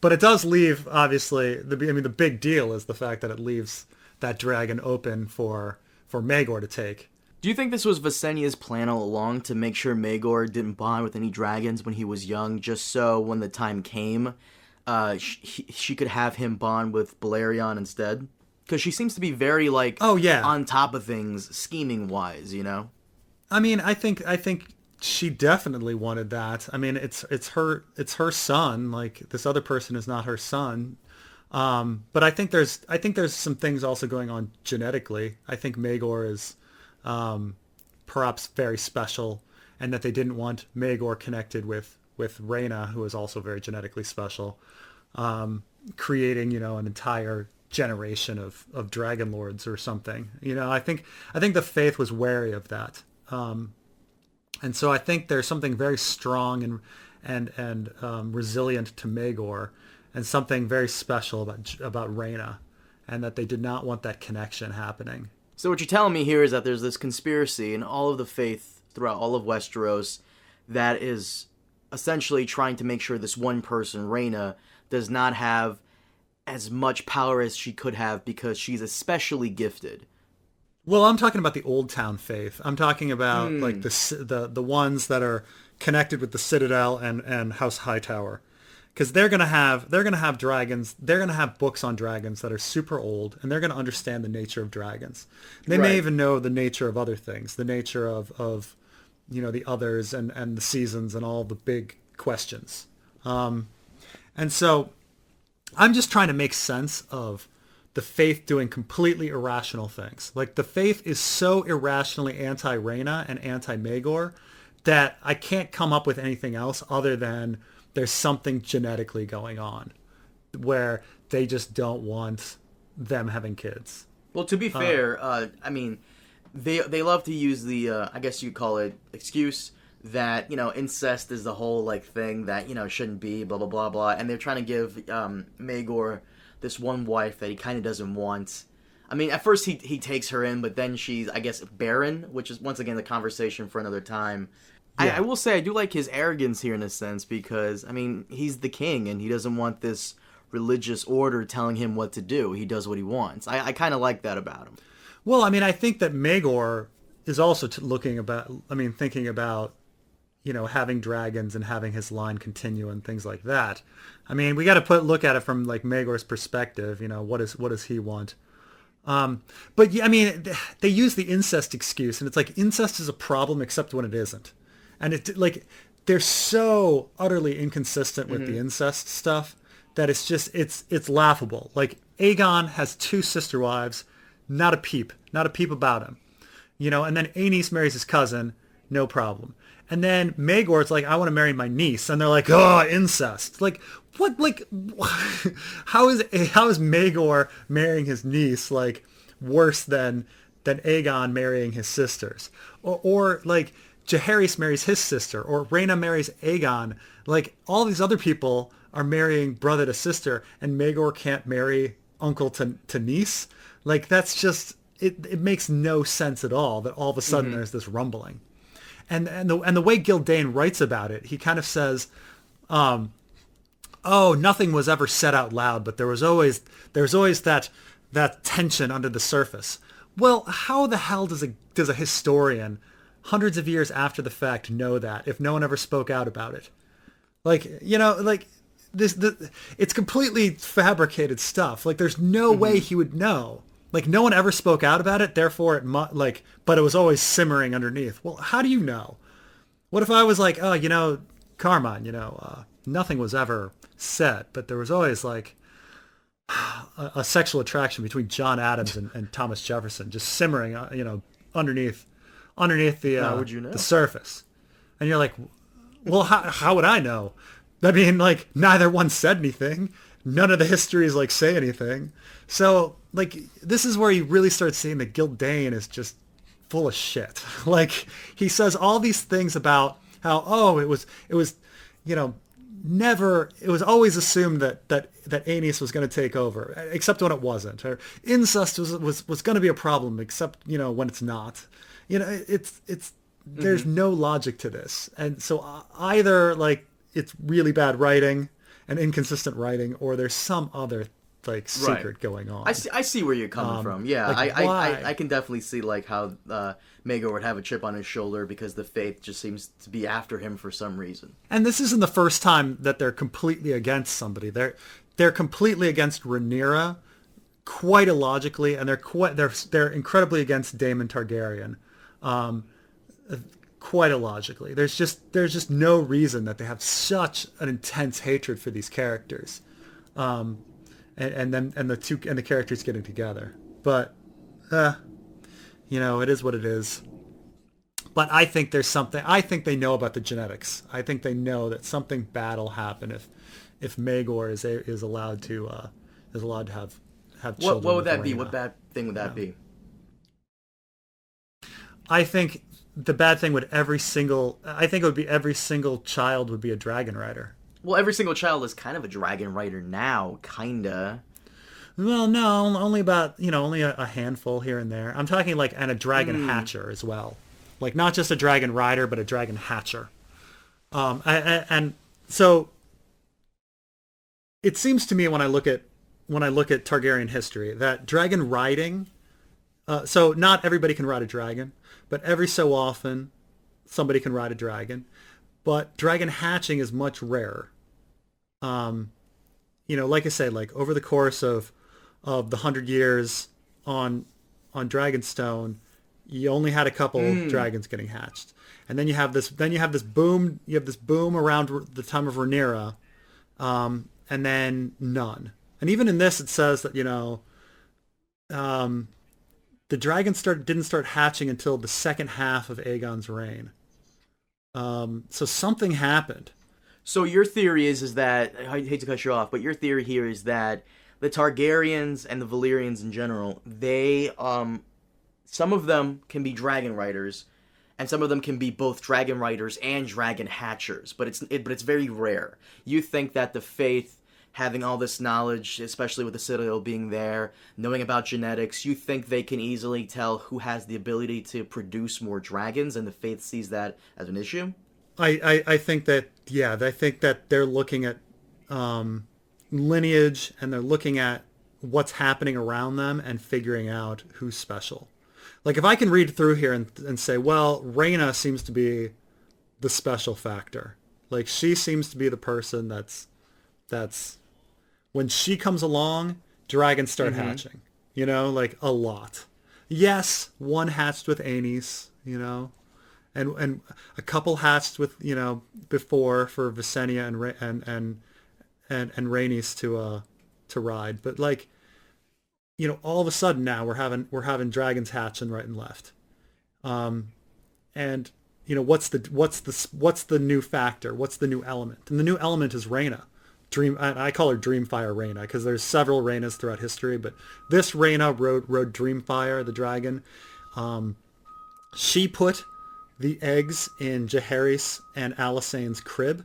But it does leave, obviously, the big deal is the fact that it leaves that dragon open for Maegor to take. Do you think this was Visenya's plan all along, to make sure Maegor didn't bond with any dragons when he was young, just so when the time came, she could have him bond with Balerion instead? Because she seems to be very, like, on top of things, scheming-wise, I mean, I think she definitely wanted that. I mean, it's her son. Like, this other person is not her son. But I think there's some things also going on genetically. I think Maegor is perhaps very special, and that they didn't want Maegor connected with Rhaena, who is also very genetically special, creating an entire generation of dragon lords or something. I think the Faith was wary of that, and so I think there's something very strong and resilient to Maegor, and something very special about Rhaena, and that they did not want that connection happening. So what you're telling me here is that there's this conspiracy in all of the faith throughout all of Westeros that is essentially trying to make sure this one person, Rhaena, does not have as much power as she could have because she's especially gifted. Well, I'm talking about the Old Town faith. I'm talking about like the ones that are connected with the Citadel and House Hightower, because they're gonna have dragons. They're gonna have books on dragons that are super old, and they're gonna understand the nature of dragons. They may even know the nature of other things, the nature of the others and the seasons and all the big questions. And so I'm just trying to make sense of the faith doing completely irrational things. Like, the faith is so irrationally anti-Rhaena and anti-Maegor that I can't come up with anything else other than there's something genetically going on where they just don't want them having kids. Well, to be fair, I mean, they love to use the, I guess you'd call it, excuse that, incest is the whole, like, thing that, shouldn't be, blah, blah, blah, blah. And they're trying to give Maegor this one wife that he kind of doesn't want. I mean, at first he takes her in, but then she's, I guess, barren, which is, once again, the conversation for another time. Yeah. I will say I do like his arrogance here in a sense because, I mean, he's the king and he doesn't want this religious order telling him what to do. He does what he wants. I kind of like that about him. Well, I mean, I think that Maegor is also thinking about, having dragons and having his line continue and things like that. I mean, we got to look at it from like Maegor's perspective. What does he want? But yeah, I mean, they use the incest excuse, and it's like incest is a problem except when it isn't, and it like they're so utterly inconsistent with the incest stuff that it's laughable. Like, Aegon has 2 sister wives, not a peep about him, and then Aenys marries his cousin, no problem. And then Maegor's like, I want to marry my niece. And they're like, oh, incest. Like, what? Like, how is Maegor marrying his niece, like, worse than Aegon marrying his sisters? Or like, Jaehaerys marries his sister. Or Rhaena marries Aegon. Like, all these other people are marrying brother to sister. And Maegor can't marry uncle to niece. Like, that's just, it makes no sense at all that all of a sudden there's this rumbling. And the way Gildain writes about it, he kind of says, "Oh, nothing was ever said out loud, but there was always that tension under the surface." Well, how the hell does a historian, hundreds of years after the fact, know that if no one ever spoke out about it? Like, it's completely fabricated stuff. Like, there's no way he would know. Like, no one ever spoke out about it, therefore but it was always simmering underneath. Well, how do you know? What if I was like, oh, Carmine, nothing was ever said, but there was always like a sexual attraction between John Adams and Thomas Jefferson, just simmering, underneath the surface. And you're like, well, how would I know? I mean, like, neither one said anything. None of the histories like say anything. So, like, this is where you really start seeing that Gildain is just full of shit. Like, he says all these things about how, it was always assumed that Aenys was going to take over, except when it wasn't. Or incest was going to be a problem, except, when it's not. There's no logic to this. And so either, like, it's really bad writing and inconsistent writing, or there's some other like secret going on. I see where you're coming from. Yeah, like, I can definitely see like how Maegor would have a chip on his shoulder because the faith just seems to be after him for some reason. And this isn't the first time that they're completely against somebody. They're completely against Rhaenyra, quite illogically, and they're incredibly against Daemon Targaryen. Quite illogically. There's just no reason that they have such an intense hatred for these characters, and the characters getting together. But it is what it is. But I think there's something. I think they know about the genetics. I think they know that something bad will happen if Maegor is allowed to have children. What would that be? What bad thing would that be? I think the bad thing would every single child would be a dragon rider. Well, every single child is kind of a dragon rider now, kinda. Well, no, only about, only a handful here and there. I'm talking like, and a dragon hatcher as well. Like not just a dragon rider, but a dragon hatcher. And so it seems to me when I look at Targaryen history that dragon riding, so not everybody can ride a dragon, but every so often somebody can ride a dragon. But dragon hatching is much rarer. Like I say, like over the course of the 100 years on Dragonstone, you only had a couple dragons getting hatched, and then you have this boom. You have this boom around the time of Rhaenyra, and then none. And even in this, it says that the dragons didn't start hatching until the second half of Aegon's reign. So something happened. So your theory is that, I hate to cut you off, but your theory here is that the Targaryens and the Valyrians in general, they some of them can be dragon riders, and some of them can be both dragon riders and dragon hatchers, but it's very rare. You think that the Faith, having all this knowledge, especially with the Citadel being there, knowing about genetics, you think they can easily tell who has the ability to produce more dragons, and the Faith sees that as an issue? I think that, yeah, I think that they're looking at lineage, and they're looking at what's happening around them and figuring out who's special. Like if I can read through here and say, well, Rhaena seems to be the special factor. Like she seems to be the person that's when she comes along, dragons start hatching. Like a lot. Yes, one hatched with Aenys, and a couple hatched with before for Visenya and Rhaenys to ride, but like all of a sudden now we're having dragons hatching right and left, and what's the new factor? What's the new element? And the new element is Rhaena. I call her Dreamfire Rhaena because there's several Rhaenas throughout history, but this Rhaena rode Dreamfire, the dragon. She put the eggs in Jaehaerys and Alysanne's crib,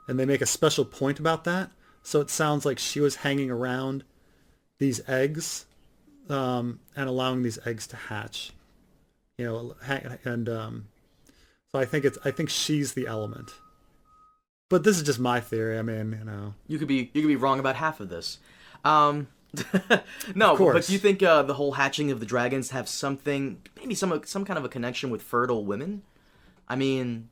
and they make a special point about that. So it sounds like she was hanging around these eggs, and allowing these eggs to hatch. So I think she's the element. But this is just my theory. I mean, you could be wrong about half of this. No, but do you think the whole hatching of the dragons have something, maybe some kind of a connection with fertile women? I mean,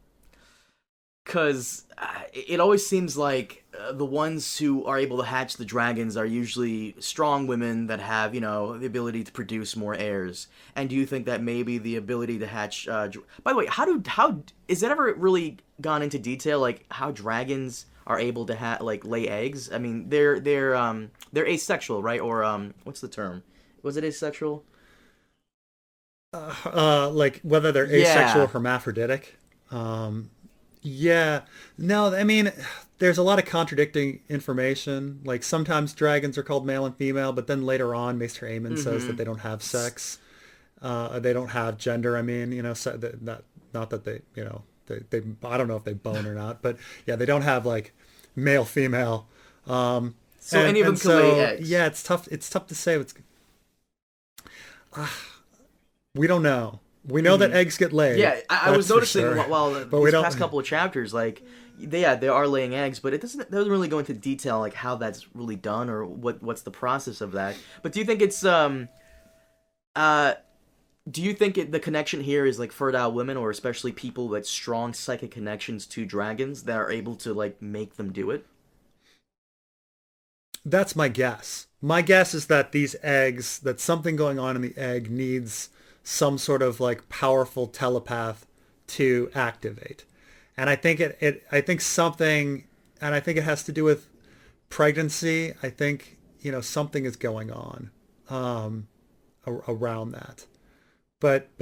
because it always seems like the ones who are able to hatch the dragons are usually strong women that have, the ability to produce more heirs. And do you think that maybe the ability to hatch... by the way, how is that ever really gone into detail, like how dragons are able to lay eggs? I mean, they're asexual, right? Or what's the term? Was it asexual? Like whether they're asexual or hermaphroditic. Yeah. No, I mean, there's a lot of contradicting information. Like sometimes dragons are called male and female, but then later on, Maester Aemon says that they don't have sex. They don't have gender. I mean, not that they, they I don't know if they bone or not, but yeah, they don't have like male, female. So any of them can lay eggs. Yeah, it's tough. It's tough to say. We don't know. We know that eggs get laid. Yeah, I was noticing while these past couple of chapters, like, they are laying eggs, but it doesn't really go into detail, like, how that's really done or what's the process of that. But do you think it's, the connection here is, like, fertile women, or especially people with strong psychic connections to dragons that are able to, like, make them do it? That's my guess. My guess is that these eggs, that something going on in the egg needs some sort of like powerful telepath to activate. And I think I think something, and I think it has to do with pregnancy. I think, something is going on around that. But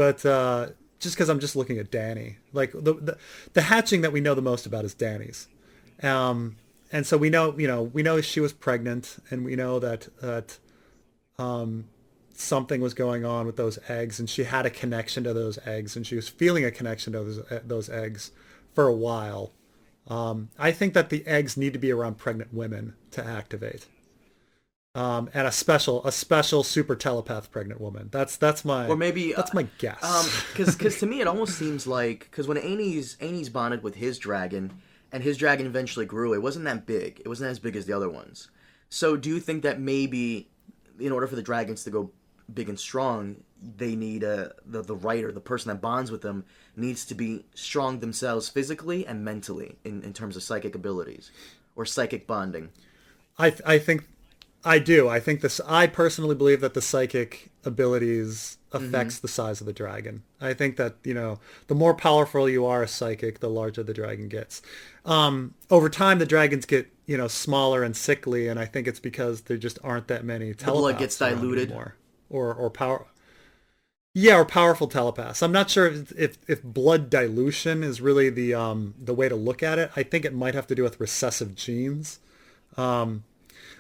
just because I'm just looking at Dany, like the hatching that we know the most about is Dany's. And so we know she was pregnant, and we know that something was going on with those eggs, and she had a connection to those eggs, and she was feeling a connection to those eggs for a while. I think that the eggs need to be around pregnant women to activate. and a special super telepath pregnant woman. That's Or my maybe, that's my guess. because to me it almost seems like, because when Aenys bonded with his dragon, and his dragon eventually grew, it wasn't that big. It wasn't as big as the other ones. So do you think that maybe, in order for the dragons to go big and strong, they need the writer, the person that bonds with them, needs to be strong themselves physically and mentally in terms of psychic abilities or psychic bonding? I think I do. I think this. I personally believe that the psychic abilities affects the size of the dragon. I think that the more powerful you are as psychic, the larger the dragon gets. Over time, the dragons get smaller and sickly, and I think it's because there just aren't that many The blood gets telepaths around diluted. anymore, or power. Yeah, or powerful telepaths. I'm not sure if blood dilution is really the way to look at it. I think it might have to do with recessive genes.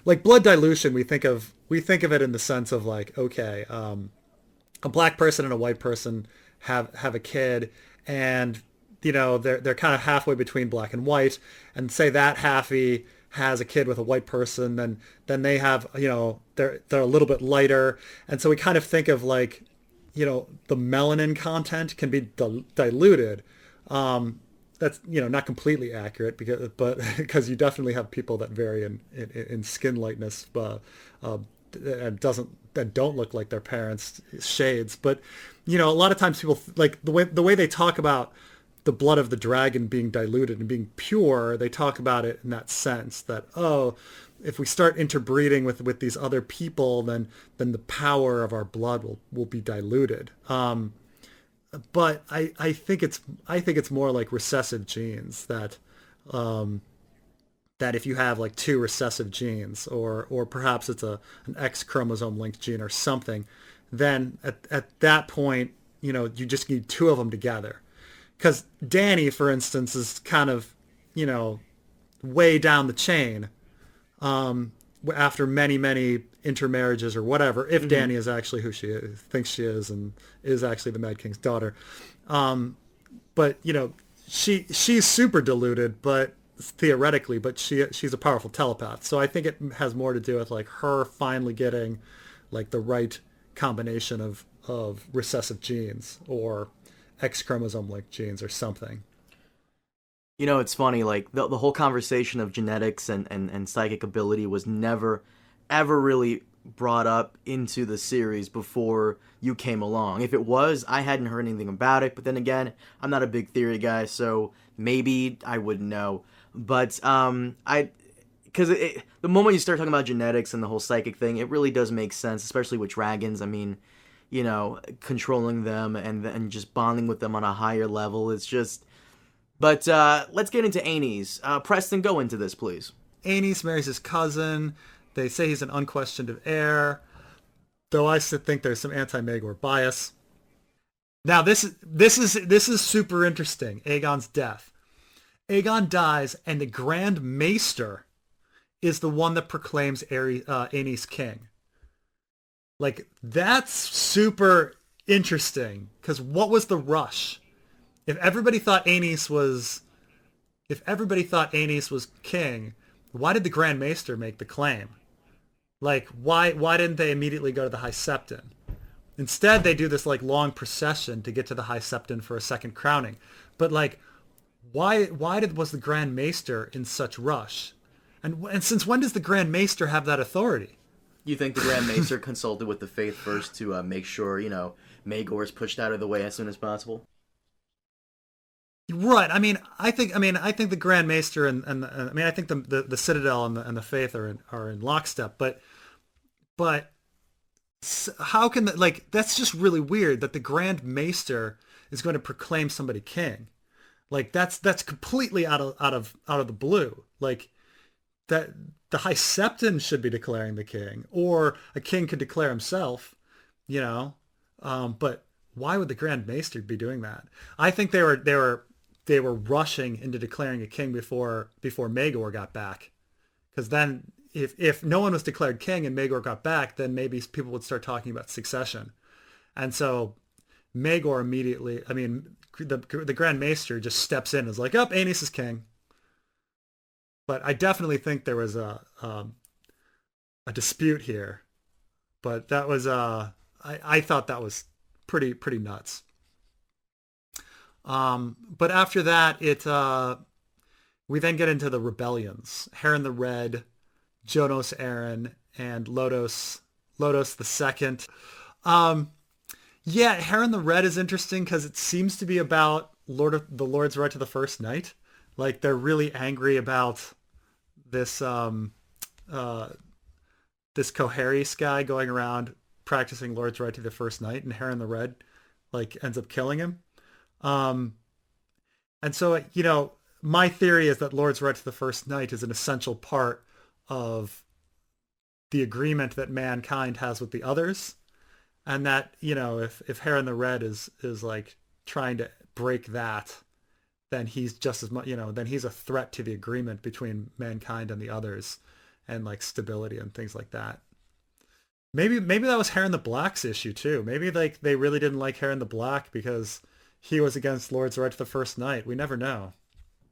Like blood dilution, we think of it in the sense of like, okay, a black person and a white person have a kid, and they're kind of halfway between black and white, and say that halfie has a kid with a white person, then they have they're a little bit lighter, and so we kind of think of like the melanin content can be diluted. That's not completely accurate because you definitely have people that vary in skin lightness, and that don't look like their parents' shades. But a lot of times people like the way they talk about the blood of the dragon being diluted and being pure. They talk about it in that sense that, oh, if we start interbreeding with these other people, then the power of our blood will be diluted. But I think it's more like recessive genes that if you have like two recessive genes, or perhaps it's an X chromosome linked gene or something, then at that point you just need two of them together. Because Dany, for instance, is kind of way down the chain, after many intermarriages or whatever, if Dany is actually who thinks she is and is actually the Mad King's daughter. But she's super diluted, but theoretically, but she's a powerful telepath. So I think it has more to do with like her finally getting like the right combination of recessive genes or X chromosome like genes or something. It's funny, like the whole conversation of genetics and psychic ability was never, ever really brought up into the series before you came along. If it was, I hadn't heard anything about it, but then again, I'm not a big theory guy, so maybe I wouldn't know. But because the moment you start talking about genetics and the whole psychic thing, it really does make sense, especially with dragons. I mean, controlling them and just bonding with them on a higher level. It's just. But let's get into Aenys. Preston, go into this, please. Aenys marries his cousin. They say he's an unquestioned heir, though I still think there's some anti-Maegor bias. Now this is super interesting. Aegon's death. Aegon dies, and the Grand Maester is the one that proclaims Aenys king. Like, that's super interesting, because what was the rush? If everybody thought Aenys was king, why did the Grand Maester make the claim? Like, why didn't they immediately go to the High Septon? Instead, they do this like long procession to get to the High Septon for a second crowning. But like, was the Grand Maester in such rush? And since when does the Grand Maester have that authority? You think the Grand Maester consulted with the Faith first to make sure Maegor is pushed out of the way as soon as possible? Right. I think the Grand Maester I think the Citadel and the Faith are in lockstep. But how can that's just really weird that the Grand Maester is going to proclaim somebody king. Like that's completely out of the blue. Like that the High Septon should be declaring the king, or a king could declare himself. But why would the Grand Maester be doing that? I think they were rushing into declaring a king before Maegor got back, because then if no one was declared king and Maegor got back, then maybe people would start talking about succession. And so Maegor immediately, the Grand Maester just steps in and is like, oh, Aenys is king. But I definitely think there was a dispute here. But that was I thought that was pretty nuts. But after that, we then get into the rebellions: Heron the Red, Jonos Aaron, and Lodos the Second. Yeah, Heron the Red is interesting because it seems to be about the Lord's right to the first night. Like they're really angry about this this Coharis guy going around practicing Lord's right to the first night, and Heron the Red like ends up killing him. Um, and so my theory is that Lord's right to the first night is an essential part of the agreement that mankind has with the others, and that if Heron the Red is like trying to break that, then he's just as much then he's a threat to the agreement between mankind and the others, and like stability and things like that. Maybe that was Heron the Black's issue too. Maybe like they really didn't like Heron the Black because he was against Lord's right to the first night. We never know.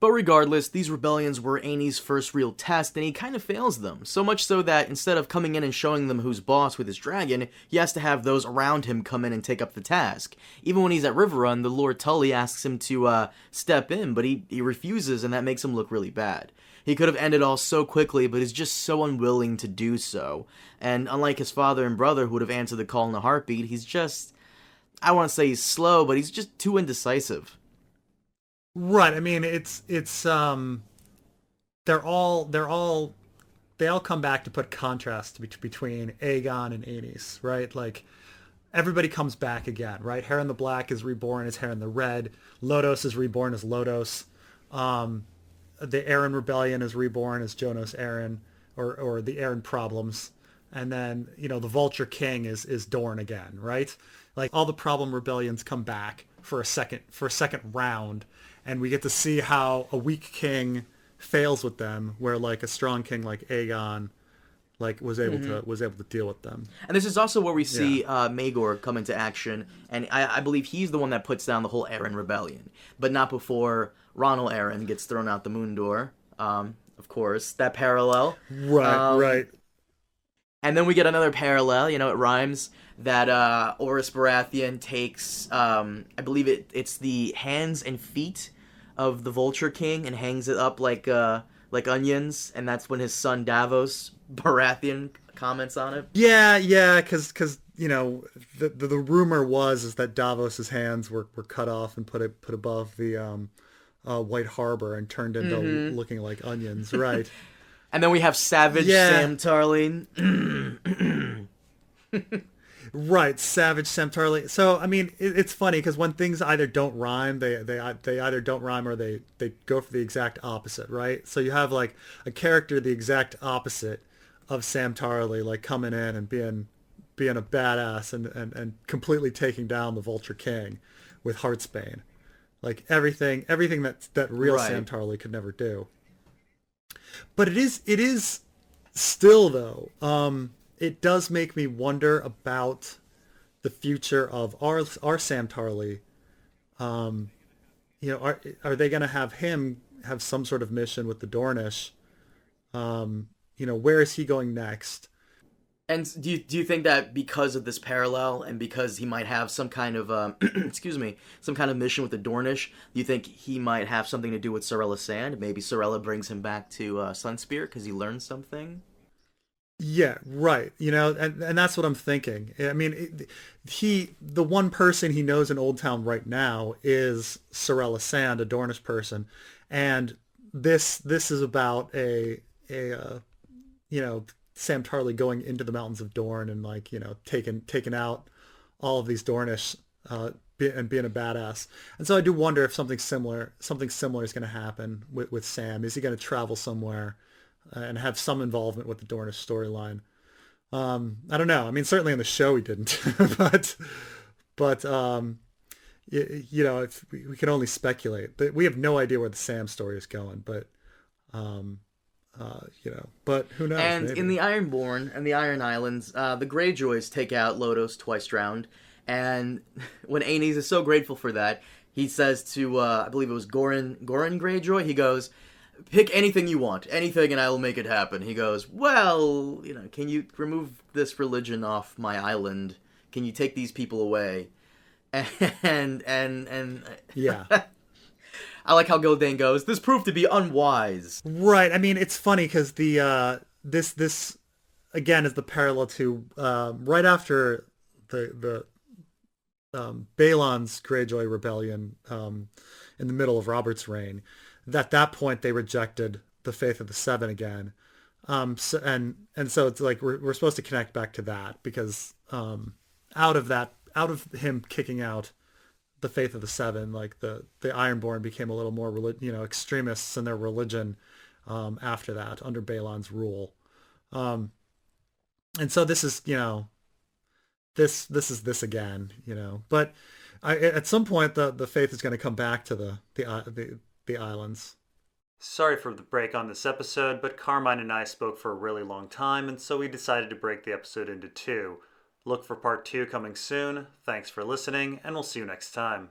But regardless, these rebellions were Aenys' first real test, and he kind of fails them. So much so that instead of coming in and showing them who's boss with his dragon, he has to have those around him come in and take up the task. Even when he's at Riverrun, the Lord Tully asks him to step in, but he refuses, and that makes him look really bad. He could have ended all so quickly, but is just so unwilling to do so. And unlike his father and brother who would have answered the call in a heartbeat, he's just, I want to say he's slow, but he's just too indecisive. Right. I mean, it's they all come back to put contrast between Aegon and Aenys, right? Like everybody comes back again, right? Heron the Black is reborn as Heron the Red. Lodos is reborn as Lodos. The Aaron Rebellion is reborn as Jonos Aaron, or the Aaron Problems. And then, the Vulture King is Dorne again, right? Like all the problem rebellions come back for a second round, and we get to see how a weak king fails with them, where like a strong king like Aegon like was able to deal with them. And this is also where we see Maegor come into action, and I believe he's the one that puts down the whole Aaron rebellion, but not before Ronald Aaron gets thrown out the moon door. Of course, that parallel. Right. And then we get another parallel, it rhymes, that Orys Baratheon takes, I believe it's the hands and feet of the Vulture King and hangs it up like onions, and that's when his son Davos Baratheon comments on it. Yeah, because the rumor is that Davos's hands were cut off and put above the White Harbor and turned into looking like onions, right? And then we have Savage Sam Tarly. Right, Savage Sam Tarly. So I mean, it's funny because when things either don't rhyme, they either don't rhyme or they go for the exact opposite, right? So you have like a character the exact opposite of Sam Tarly, like coming in and being a badass and completely taking down the Vulture King with Heartsbane, like everything that real Sam Tarly could never do. But it is still though. It does make me wonder about the future of our Sam Tarly. Are they going to have him have some sort of mission with the Dornish? Where is he going next? And do you think that because of this parallel and because he might have some kind of some kind of mission with the Dornish, do you think he might have something to do with Sorella Sand? Maybe Sorella brings him back to Sunspear because he learned something. Yeah, right. And that's what I'm thinking. I mean, the one person he knows in Old Town right now is Sorella Sand, a Dornish person, and this is about a Sam Tarly going into the mountains of Dorne and like taking out all of these Dornish and being a badass. And so I do wonder if something similar is going to happen with Sam. Is he going to travel somewhere and have some involvement with the Dornish storyline? I don't know. I mean, certainly in the show he didn't, but if we can only speculate. But we have no idea where the Sam story is going. But but who knows? And maybe. In the Ironborn and the Iron Islands, the Greyjoys take out Lodos twice drowned, and when Aenys is so grateful for that, he says to I believe it was Goran Greyjoy, he goes, pick anything you want, anything, and I will make it happen. He goes, well, can you remove this religion off my island? Can you take these people away? And Yeah. I like how Gildan goes, this proved to be unwise. Right. I mean, it's funny because this again is the parallel to right after the Balon's Greyjoy rebellion in the middle of Robert's reign. At that point, they rejected the faith of the Seven again. So it's like we're supposed to connect back to that because out of him kicking out the faith of the Seven, like the Ironborn became a little more extremists in their religion after that under Balon's rule. And so this is this is this again, but at some point the faith is going to come back to the islands. Sorry for the break on this episode, but Carmine and I spoke for a really long time, and so we decided to break the episode into two. Look for part 2 coming soon. Thanks for listening, and we'll see you next time.